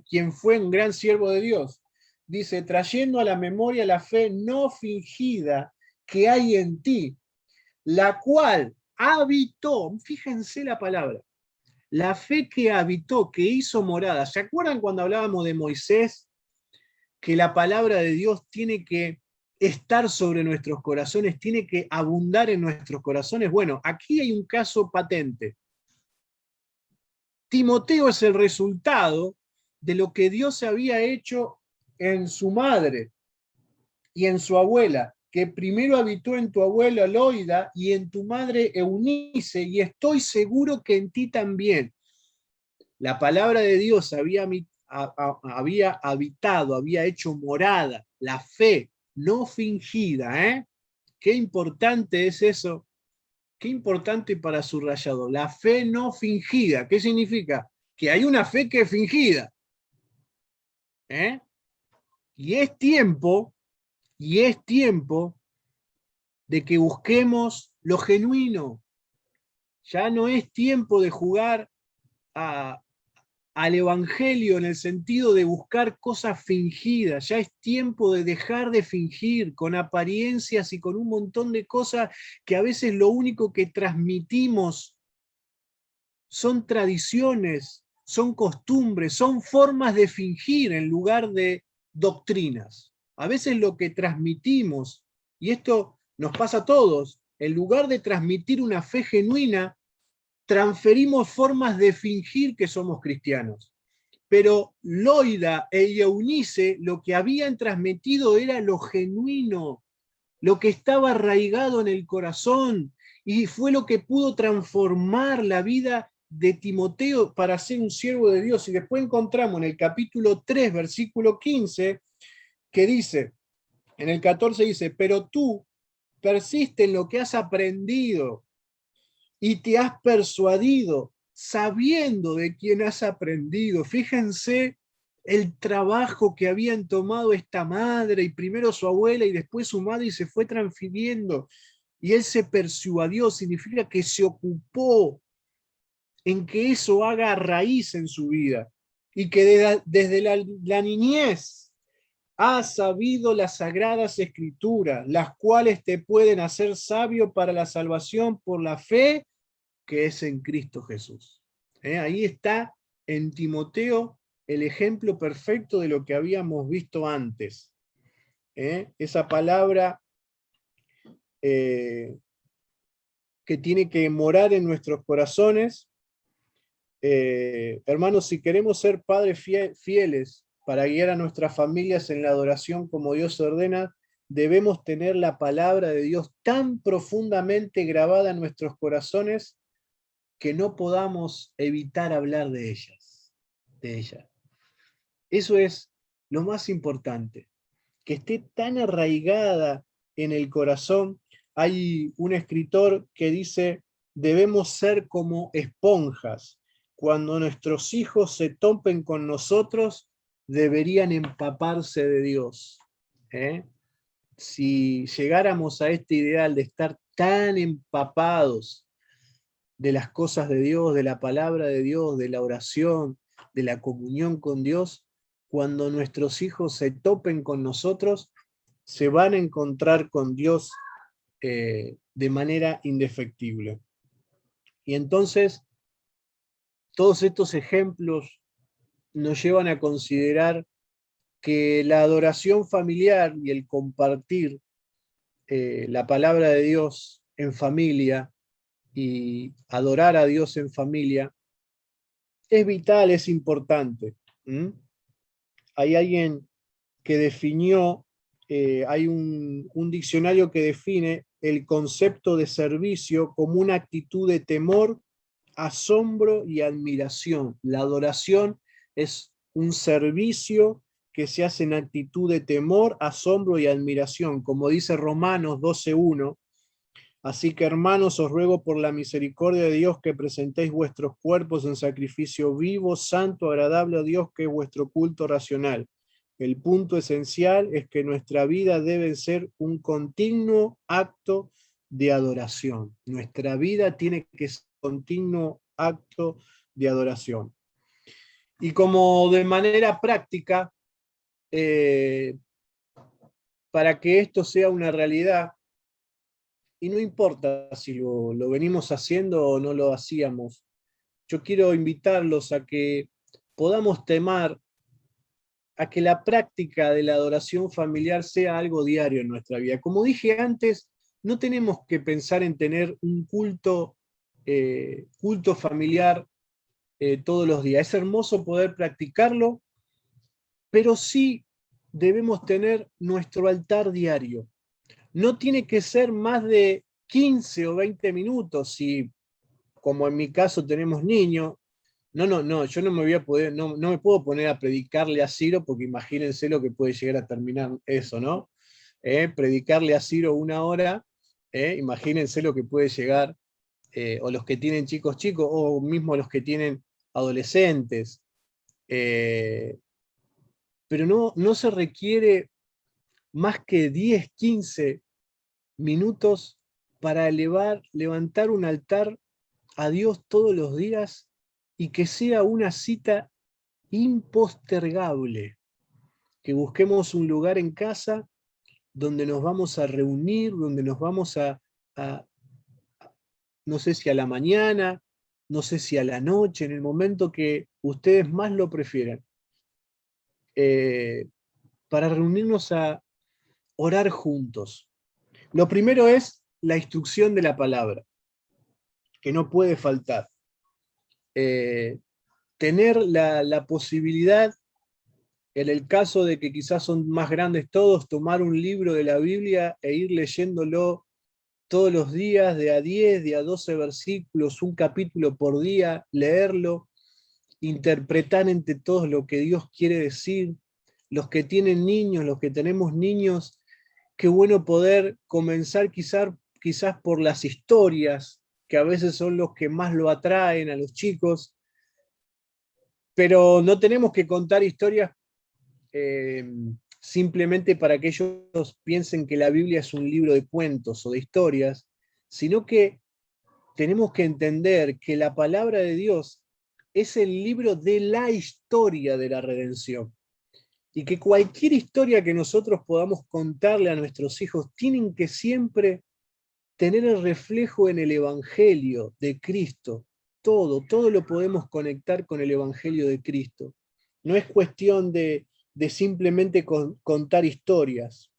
quien fue un gran siervo de Dios? Dice, trayendo a la memoria la fe no fingida que hay en ti, la cual habitó, fíjense la palabra, la fe que habitó, que hizo morada. ¿Se acuerdan cuando hablábamos de Moisés? Que la palabra de Dios tiene que estar sobre nuestros corazones, tiene que abundar en nuestros corazones. Bueno, aquí hay un caso patente. Timoteo es el resultado de lo que Dios había hecho en su madre y en su abuela, que primero habitó en tu abuela Loida y en tu madre Eunice, y estoy seguro que en ti también. La palabra de Dios había habitado, había hecho morada, la fe no fingida. Qué importante es eso, qué importante para subrayado, la fe no fingida. ¿Qué significa? Que hay una fe que es fingida. Y es tiempo de que busquemos lo genuino. Ya no es tiempo de jugar al evangelio en el sentido de buscar cosas fingidas. Ya es tiempo de dejar de fingir con apariencias y con un montón de cosas que a veces lo único que transmitimos son tradiciones, son costumbres, son formas de fingir en lugar de doctrinas. A veces lo que transmitimos, y esto nos pasa a todos. En lugar de transmitir una fe genuina, transferimos formas de fingir que somos cristianos. Pero Loida y Eunice lo que habían transmitido era lo genuino, lo que estaba arraigado en el corazón, y fue lo que pudo transformar la vida de Timoteo para ser un siervo de Dios. Y después encontramos en el capítulo 3, versículo 15, que dice, en el 14 dice, pero tú persiste en lo que has aprendido y te has persuadido, sabiendo de quién has aprendido. Fíjense el trabajo que habían tomado esta madre, y primero su abuela y después su madre, y se fue transfiriendo. Y él se persuadió, significa que se ocupó en que eso haga raíz en su vida. Y que desde la niñez ha sabido las sagradas escrituras, las cuales te pueden hacer sabio para la salvación por la fe que es en Cristo Jesús. Ahí está en Timoteo el ejemplo perfecto de lo que habíamos visto antes. Esa palabra que tiene que morar en nuestros corazones. Hermanos, si queremos ser padres fieles para guiar a nuestras familias en la adoración como Dios ordena, debemos tener la palabra de Dios tan profundamente grabada en nuestros corazones que no podamos evitar hablar de ellas. Eso es lo más importante, que esté tan arraigada en el corazón. Hay un escritor que dice, debemos ser como esponjas. Cuando nuestros hijos se topen con nosotros, deberían empaparse de Dios. Si llegáramos a este ideal de estar tan empapados de las cosas de Dios, de la palabra de Dios, de la oración, de la comunión con Dios, cuando nuestros hijos se topen con nosotros, se van a encontrar con Dios de manera indefectible. Y entonces, todos estos ejemplos nos llevan a considerar que la adoración familiar y el compartir la palabra de Dios en familia y adorar a Dios en familia es vital, es importante. Hay alguien que definió, hay un diccionario que define el concepto de servicio como una actitud de temor, asombro y admiración. La adoración es un servicio que se hace en actitud de temor, asombro y admiración, como dice Romanos 12:1. Así que, hermanos, os ruego por la misericordia de Dios que presentéis vuestros cuerpos en sacrificio vivo, santo, agradable a Dios, que es vuestro culto racional. El punto esencial es que nuestra vida debe ser un continuo acto de adoración. Nuestra vida tiene que ser un continuo acto de adoración. Y como de manera práctica, para que esto sea una realidad, y no importa si lo venimos haciendo o no lo hacíamos, yo quiero invitarlos a que podamos temar a que la práctica de la adoración familiar sea algo diario en nuestra vida. Como dije antes, no tenemos que pensar en tener un culto familiar todos los días. Es hermoso poder practicarlo, pero sí debemos tener nuestro altar diario. No tiene que ser más de 15 o 20 minutos, si, como en mi caso, tenemos niños. No, yo no me voy a poder, no me puedo poner a predicarle a Ciro, porque imagínense lo que puede llegar a terminar eso, ¿no? Predicarle a Ciro 1 hora, imagínense lo que puede llegar, o los que tienen chicos, o mismo los que tienen adolescentes. Pero no se requiere más que 10, 15 minutos para levantar un altar a Dios todos los días, y que sea una cita impostergable, que busquemos un lugar en casa donde nos vamos a reunir, donde nos vamos a no sé si a la mañana, no sé si a la noche, en el momento que ustedes más lo prefieran, para reunirnos a orar juntos. Lo primero es la instrucción de la palabra, que no puede faltar. Tener la posibilidad, en el caso de que quizás son más grandes todos, tomar un libro de la Biblia e ir leyéndolo todos los días, de a 10, de a 12 versículos, un capítulo por día, leerlo, interpretar entre todos lo que Dios quiere decir. Los que tienen niños, los que tenemos niños, qué bueno poder comenzar quizás por las historias, que a veces son los que más lo atraen a los chicos, pero no tenemos que contar historias simplemente para que ellos piensen que la Biblia es un libro de cuentos o de historias, sino que tenemos que entender que la palabra de Dios es el libro de la historia de la redención. Y que cualquier historia que nosotros podamos contarle a nuestros hijos tienen que siempre tener el reflejo en el Evangelio de Cristo. Todo lo podemos conectar con el Evangelio de Cristo. No es cuestión de simplemente contar historias.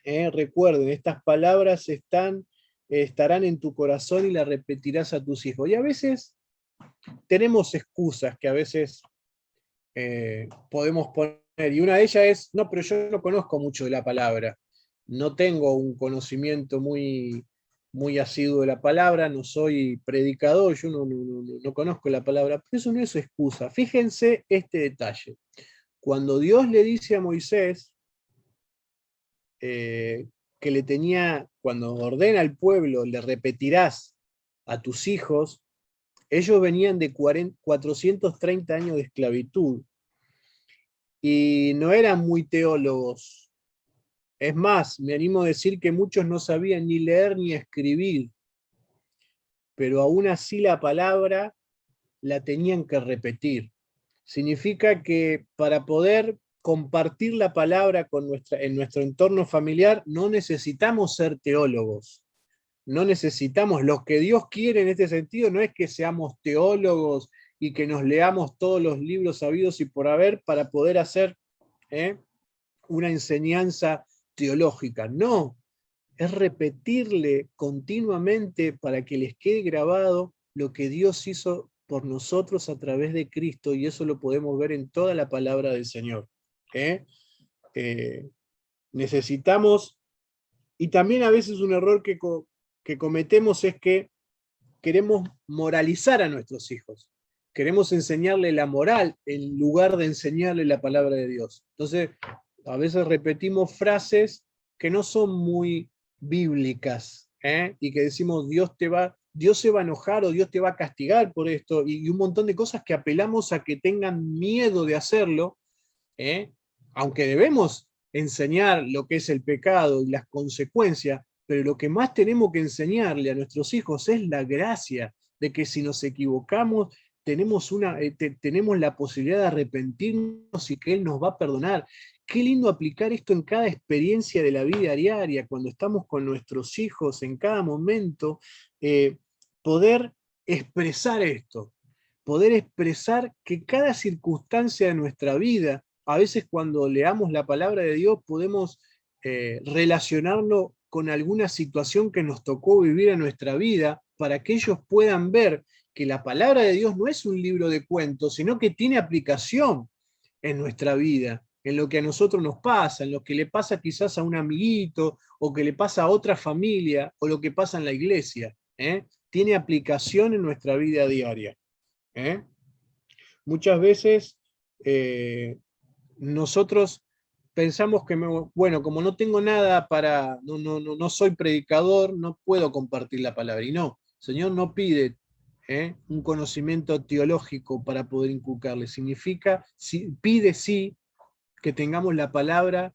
Recuerden, estas palabras estarán en tu corazón y las repetirás a tus hijos. Y a veces tenemos excusas que a veces podemos poner, y una de ellas es, no, pero yo no conozco mucho de la palabra, no tengo un conocimiento muy asiduo de la palabra, no soy predicador, yo no conozco la palabra, pero eso no es excusa. Fíjense este detalle. Cuando Dios le dice a Moisés cuando ordena al pueblo, le repetirás a tus hijos, ellos venían de 430 años de esclavitud y no eran muy teólogos. Es más, me animo a decir que muchos no sabían ni leer ni escribir, pero aún así la palabra la tenían que repetir. Significa que para poder compartir la palabra en nuestro entorno familiar no necesitamos ser teólogos. No necesitamos, lo que Dios quiere en este sentido no es que seamos teólogos y que nos leamos todos los libros habidos y por haber para poder hacer una enseñanza teológica. No, es repetirle continuamente para que les quede grabado lo que Dios hizo por nosotros a través de Cristo, y eso lo podemos ver en toda la palabra del Señor. Necesitamos, y también a veces un error que cometemos es que queremos moralizar a nuestros hijos. Queremos enseñarle la moral en lugar de enseñarle la palabra de Dios. Entonces, a veces repetimos frases que no son muy bíblicas, y que decimos Dios se va a enojar o Dios te va a castigar por esto, y un montón de cosas que apelamos a que tengan miedo de hacerlo, aunque debemos enseñar lo que es el pecado y las consecuencias, pero lo que más tenemos que enseñarle a nuestros hijos es la gracia de que si nos equivocamos tenemos la posibilidad de arrepentirnos y que Él nos va a perdonar. Qué lindo aplicar esto en cada experiencia de la vida diaria, cuando estamos con nuestros hijos, en cada momento, poder expresar esto, poder expresar que cada circunstancia de nuestra vida, a veces cuando leamos la palabra de Dios podemos relacionarlo con alguna situación que nos tocó vivir en nuestra vida, para que ellos puedan ver que la palabra de Dios no es un libro de cuentos, sino que tiene aplicación en nuestra vida, en lo que a nosotros nos pasa, en lo que le pasa quizás a un amiguito, o que le pasa a otra familia, o lo que pasa en la iglesia. Tiene aplicación en nuestra vida diaria. Muchas veces nosotros pensamos que, bueno, como no tengo nada no soy predicador, no puedo compartir la palabra. Y no, el Señor no pide un conocimiento teológico para poder inculcarle. Pide sí que tengamos la palabra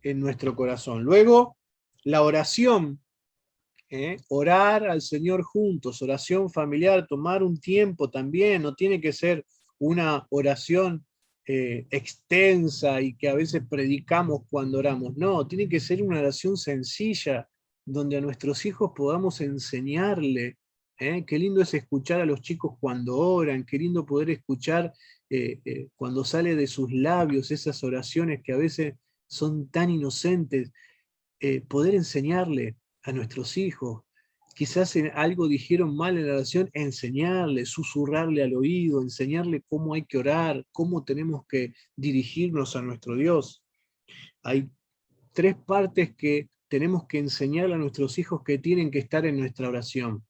en nuestro corazón. Luego, la oración, orar al Señor juntos, oración familiar, tomar un tiempo también, no tiene que ser una oración extensa y que a veces predicamos cuando oramos. No, tiene que ser una oración sencilla, donde a nuestros hijos podamos enseñarle. Qué lindo es escuchar a los chicos cuando oran, qué lindo poder escuchar cuando sale de sus labios esas oraciones que a veces son tan inocentes, poder enseñarle a nuestros hijos. Quizás algo dijeron mal en la oración, enseñarle, susurrarle al oído, enseñarle cómo hay que orar, cómo tenemos que dirigirnos a nuestro Dios. Hay 3 partes que tenemos que enseñarle a nuestros hijos que tienen que estar en nuestra oración.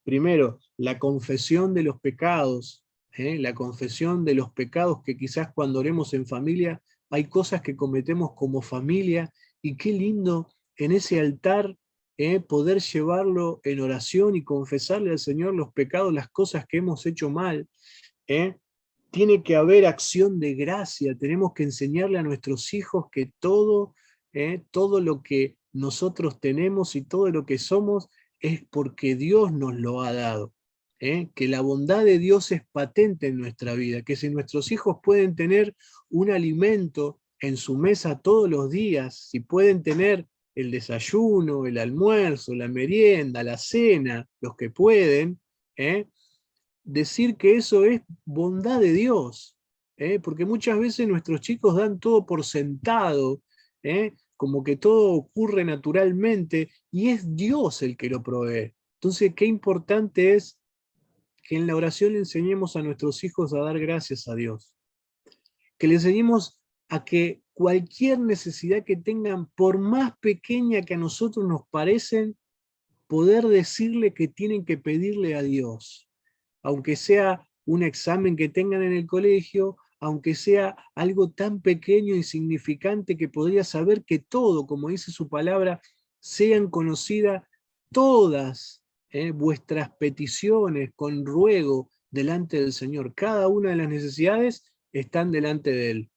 Primero, la confesión de los pecados, la confesión de los pecados que quizás cuando oremos en familia, hay cosas que cometemos como familia, y qué lindo en ese altar poder llevarlo en oración y confesarle al Señor los pecados, las cosas que hemos hecho mal. Tiene que haber acción de gracia, tenemos que enseñarle a nuestros hijos que todo lo que nosotros tenemos y todo lo que somos es porque Dios nos lo ha dado. Que la bondad de Dios es patente en nuestra vida, que si nuestros hijos pueden tener un alimento en su mesa todos los días, si pueden tener el desayuno, el almuerzo, la merienda, la cena, los que pueden, decir que eso es bondad de Dios, porque muchas veces nuestros chicos dan todo por sentado, como que todo ocurre naturalmente, y es Dios el que lo provee. Entonces, qué importante es que en la oración le enseñemos a nuestros hijos a dar gracias a Dios, que le enseñemos a que cualquier necesidad que tengan, por más pequeña que a nosotros nos parecen, poder decirle que tienen que pedirle a Dios, aunque sea un examen que tengan en el colegio, aunque sea algo tan pequeño e insignificante que podría saber que todo, como dice su palabra, sean conocidas todas vuestras peticiones con ruego delante del Señor. Cada una de las necesidades están delante de Él.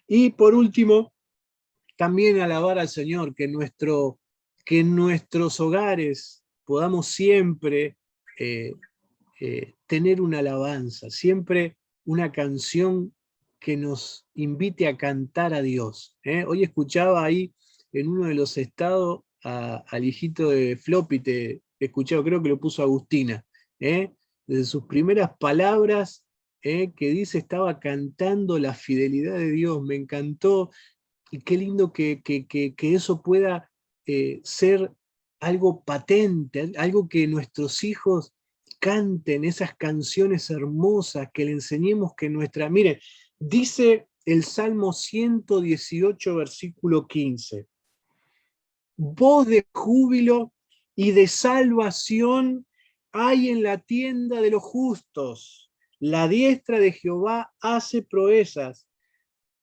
Y por último, también alabar al Señor, que en nuestros hogares podamos siempre tener una alabanza, siempre una canción que nos invite a cantar a Dios. Hoy escuchaba ahí en uno de los estados al hijito de Floppy, te escuchaba, creo que lo puso Agustina, desde sus primeras palabras, que dice estaba cantando la fidelidad de Dios, me encantó, y qué lindo que eso pueda ser algo patente, algo que nuestros hijos canten, esas canciones hermosas, que le enseñemos que nuestra... Miren, dice el Salmo 118, versículo 15, voz de júbilo y de salvación hay en la tienda de los justos, la diestra de Jehová hace proezas,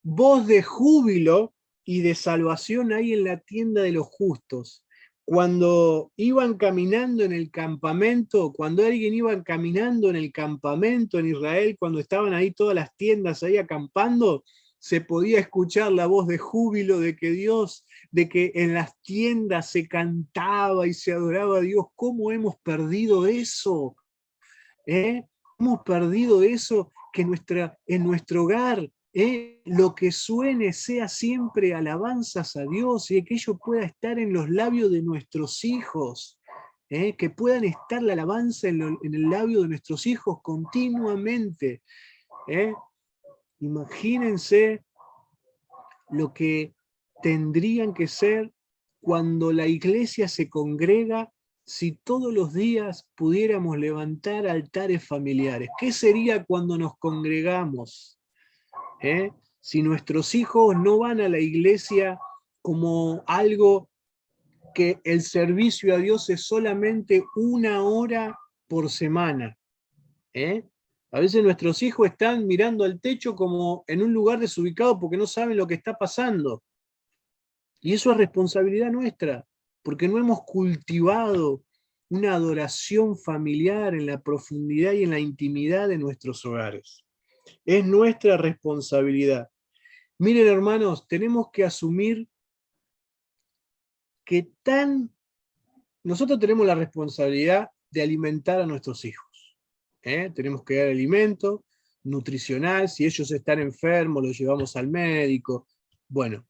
voz de júbilo y de salvación hay en la tienda de los justos. Cuando iban caminando en el campamento, cuando alguien iba caminando en el campamento en Israel, cuando estaban ahí todas las tiendas ahí acampando, se podía escuchar la voz de júbilo de que Dios, de que en las tiendas se cantaba y se adoraba a Dios. ¿Cómo hemos perdido eso? Hemos perdido eso, que en nuestro hogar lo que suene sea siempre alabanzas a Dios, y que ello pueda estar en los labios de nuestros hijos, que puedan estar la alabanza en el labio de nuestros hijos continuamente. Imagínense lo que tendrían que ser cuando la iglesia se congrega, si todos los días pudiéramos levantar altares familiares. ¿Qué sería cuando nos congregamos? Si nuestros hijos no van a la iglesia como algo que el servicio a Dios es solamente 1 hora por semana. A veces nuestros hijos están mirando al techo como en un lugar desubicado porque no saben lo que está pasando. Y eso es responsabilidad nuestra, porque no hemos cultivado una adoración familiar en la profundidad y en la intimidad de nuestros hogares. Es nuestra responsabilidad. Miren, hermanos, tenemos que asumir que nosotros tenemos la responsabilidad de alimentar a nuestros hijos. Tenemos que dar alimento nutricional, si ellos están enfermos, los llevamos al médico. Bueno,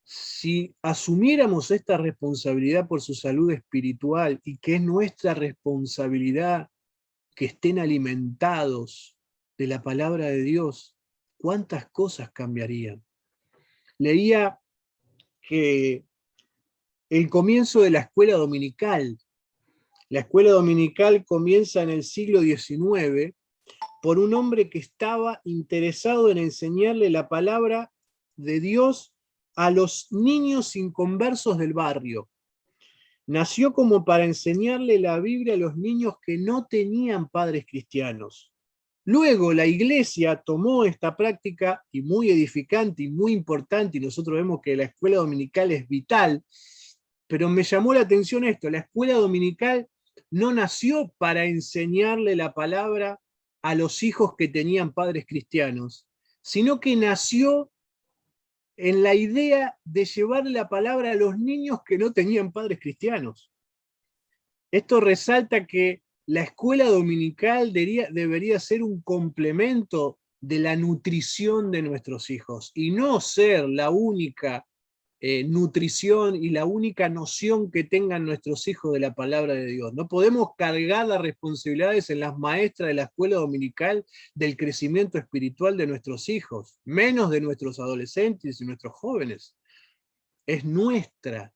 si asumiéramos esta responsabilidad por su salud espiritual, y que es nuestra responsabilidad que estén alimentados de la palabra de Dios, ¿cuántas cosas cambiarían? Leía que el comienzo de la escuela dominical. La escuela dominical comienza en el siglo XIX por un hombre que estaba interesado en enseñarle la palabra de Dios a los niños inconversos del barrio. Nació como para enseñarle la Biblia a los niños que no tenían padres cristianos. Luego la iglesia tomó esta práctica, y muy edificante y muy importante, y nosotros vemos que la escuela dominical es vital, pero me llamó la atención esto: la escuela dominical no nació para enseñarle la palabra a los hijos que tenían padres cristianos, sino que nació en la idea de llevar la palabra a los niños que no tenían padres cristianos. Esto resalta que la escuela dominical debería ser un complemento de la nutrición de nuestros hijos y no ser la única nutrición y la única noción que tengan nuestros hijos de la palabra de Dios. No podemos cargar las responsabilidades en las maestras de la escuela dominical del crecimiento espiritual de nuestros hijos, menos de nuestros adolescentes y nuestros jóvenes. Es nuestra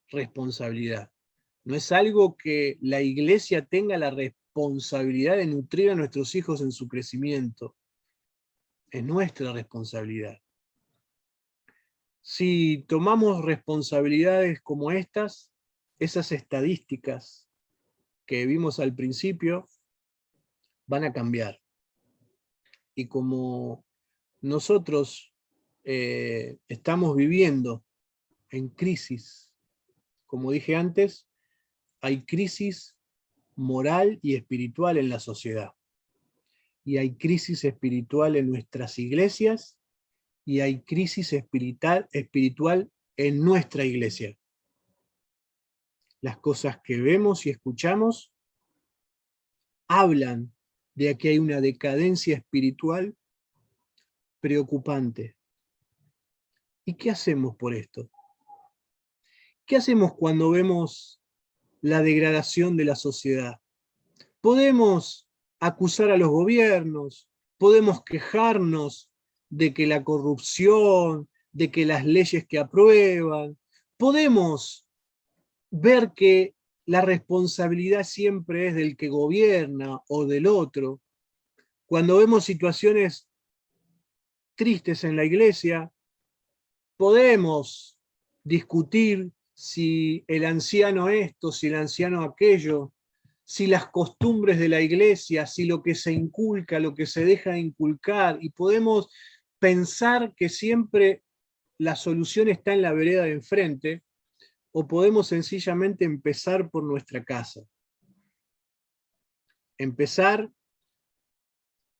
responsabilidad. No es algo que la iglesia tenga la responsabilidad de nutrir a nuestros hijos en su crecimiento. Es nuestra responsabilidad. Si tomamos responsabilidades como estas, esas estadísticas que vimos al principio van a cambiar. Y como nosotros estamos viviendo en crisis, como dije antes, hay crisis moral y espiritual en la sociedad. Y hay crisis espiritual en nuestras iglesias, y hay crisis espiritual en nuestra iglesia. Las cosas que vemos y escuchamos hablan de que hay una decadencia espiritual preocupante. ¿Y qué hacemos por esto? ¿Qué hacemos cuando vemos la degradación de la sociedad? Podemos acusar a los gobiernos, podemos quejarnos de que la corrupción, de que las leyes que aprueban, podemos ver que la responsabilidad siempre es del que gobierna o del otro. Cuando vemos situaciones tristes en la iglesia, podemos discutir si el anciano esto, si el anciano aquello, si las costumbres de la iglesia, si lo que se inculca, lo que se deja de inculcar, y podemos pensar que siempre la solución está en la vereda de enfrente, o podemos sencillamente empezar por nuestra casa. Empezar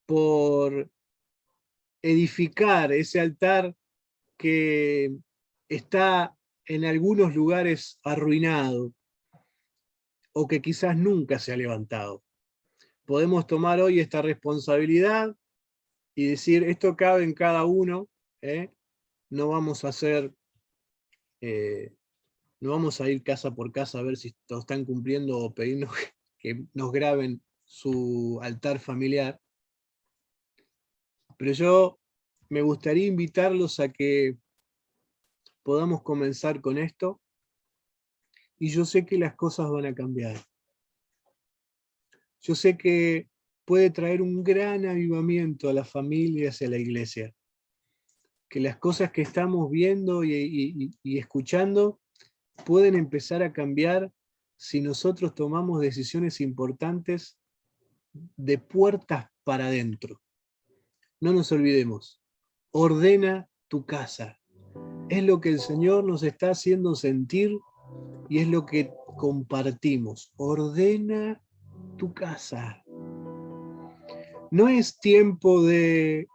por edificar ese altar que está en algunos lugares arruinado, o que quizás nunca se ha levantado. Podemos tomar hoy esta responsabilidad y decir, esto cabe en cada uno, no vamos a hacer, no vamos a ir casa por casa a ver si lo están cumpliendo o pedirnos que nos graben su altar familiar. Pero yo me gustaría invitarlos a que podamos comenzar con esto, y yo sé que las cosas van a cambiar. Yo sé que puede traer un gran avivamiento a las familias y a la iglesia. Que las cosas que estamos viendo y escuchando pueden empezar a cambiar si nosotros tomamos decisiones importantes de puertas para adentro. No nos olvidemos, ordena tu casa. Es lo que el Señor nos está haciendo sentir y es lo que compartimos. Ordena tu casa. No es tiempo de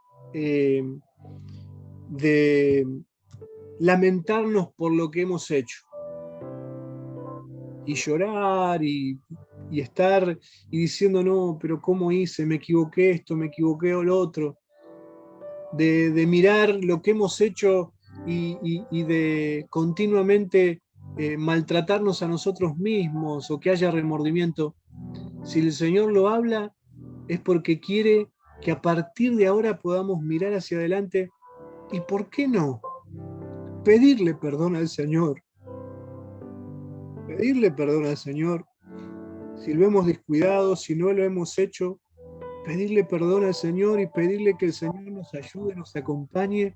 lamentarnos por lo que hemos hecho y llorar y estar y diciendo, no, pero ¿cómo hice? Me equivoqué esto, me equivoqué lo otro. De mirar lo que hemos hecho y de continuamente maltratarnos a nosotros mismos o que haya remordimiento. Si el Señor lo habla, es porque quiere que a partir de ahora podamos mirar hacia adelante y, ¿por qué no?, pedirle perdón al Señor pedirle perdón al Señor. Si lo hemos descuidado, si no lo hemos hecho, pedirle perdón al Señor y pedirle que el Señor nos ayude, nos acompañe,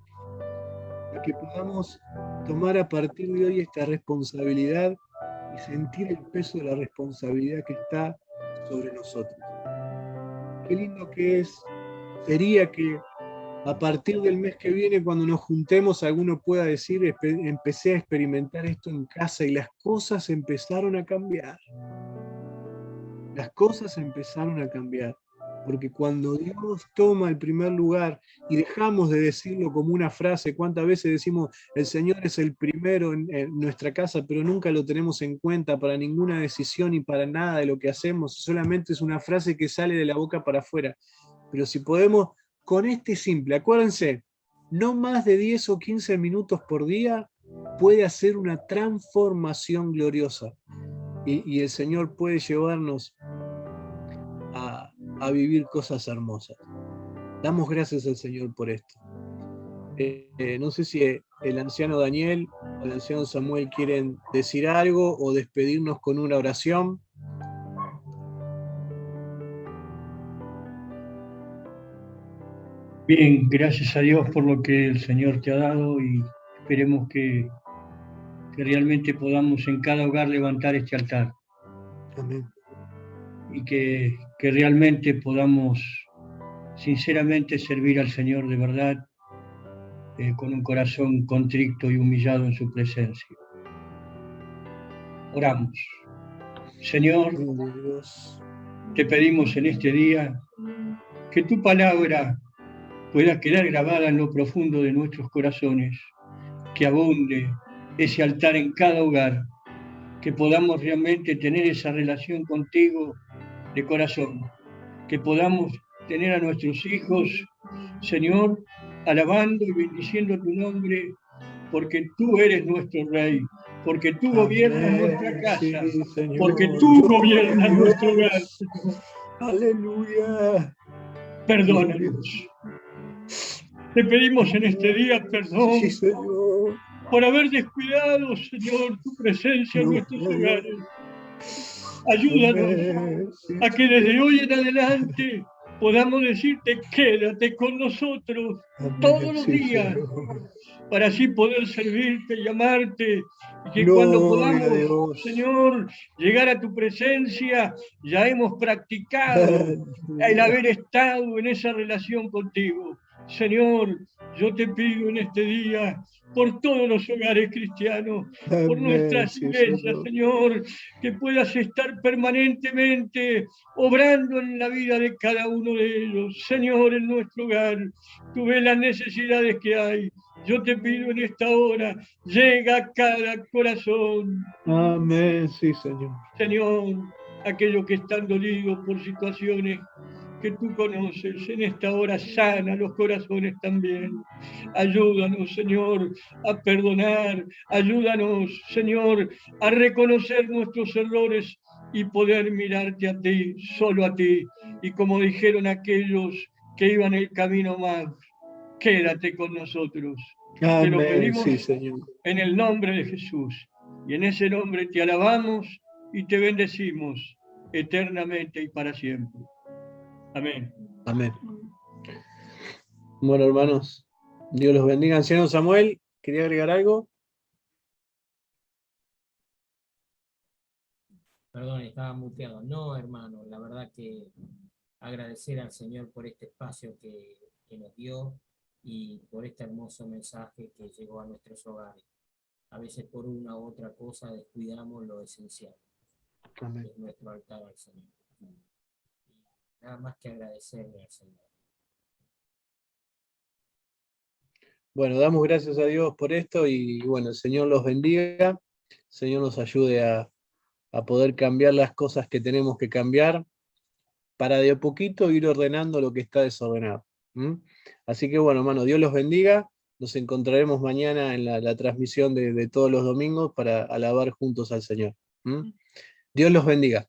a que podamos tomar a partir de hoy esta responsabilidad y sentir el peso de la responsabilidad que está sobre nosotros. Qué lindo que sería que a partir del mes que viene, cuando nos juntemos, alguno pueda decir: empecé a experimentar esto en casa y las cosas empezaron a cambiar. Las cosas empezaron a cambiar. Porque cuando Dios toma el primer lugar y dejamos de decirlo como una frase, ¿cuántas veces decimos el Señor es el primero en nuestra casa, pero nunca lo tenemos en cuenta para ninguna decisión y para nada de lo que hacemos? Solamente es una frase que sale de la boca para afuera. Pero si podemos, con este simple, acuérdense, no más de 10 o 15 minutos por día puede hacer una transformación gloriosa. Y el Señor puede llevarnos a vivir cosas hermosas. Damos gracias al Señor por esto. No sé si el anciano Daniel o el anciano Samuel quieren decir algo o despedirnos con una oración. Bien, gracias a Dios por lo que el Señor te ha dado y esperemos que realmente podamos en cada hogar levantar este altar. Amén. Y que realmente podamos sinceramente servir al Señor de verdad, con un corazón contrito y humillado en su presencia. Oramos. Señor, te pedimos en este día que tu palabra pueda quedar grabada en lo profundo de nuestros corazones, que abunde ese altar en cada hogar, que podamos realmente tener esa relación contigo de corazón, que podamos tener a nuestros hijos, Señor, alabando y bendiciendo tu nombre, porque tú eres nuestro Rey, porque tú gobiernas nuestra casa, sí, porque tú gobiernas nuestro hogar. Aleluya. Perdónanos. Te pedimos en este día perdón, sí, Señor, por haber descuidado, Señor, tu presencia en nuestros hogares. Ayúdanos a que desde hoy en adelante podamos decirte: quédate con nosotros todos los días, para así poder servirte y amarte, y que cuando podamos, Señor, llegar a tu presencia, ya hemos practicado el haber estado en esa relación contigo. Señor, yo te pido en este día por todos los hogares cristianos, por nuestras iglesias, Señor, que puedas estar permanentemente obrando en la vida de cada uno de ellos. Señor, en nuestro hogar, tú ves las necesidades que hay. Yo te pido en esta hora, llega a cada corazón. Amén, sí, Señor. Señor, aquellos que están dolidos por situaciones que tú conoces, en esta hora sana los corazones también. Ayúdanos, Señor, a perdonar. Ayúdanos, Señor, a reconocer nuestros errores y poder mirarte a ti, solo a ti. Y como dijeron aquellos que iban el camino más, quédate con nosotros. Amén, te lo pedimos, sí, Señor, en el nombre de Jesús. Y en ese nombre te alabamos y te bendecimos eternamente y para siempre. Amén. Amén. Bueno, hermanos, Dios los bendiga. Anciano Samuel, ¿quería agregar algo? Perdón, estaba muteado. No, hermano, la verdad que agradecer al Señor por este espacio que nos dio y por este hermoso mensaje que llegó a nuestros hogares. A veces por una u otra cosa descuidamos lo esencial. Amén. Es nuestro altar al Señor. Nada más que agradecerle al Señor. Bueno, damos gracias a Dios por esto y bueno, el Señor los bendiga, el Señor nos ayude a poder cambiar las cosas que tenemos que cambiar para de a poquito ir ordenando lo que está desordenado. Así que bueno, hermano, Dios los bendiga, nos encontraremos mañana en la transmisión de todos los domingos para alabar juntos al Señor. Dios los bendiga.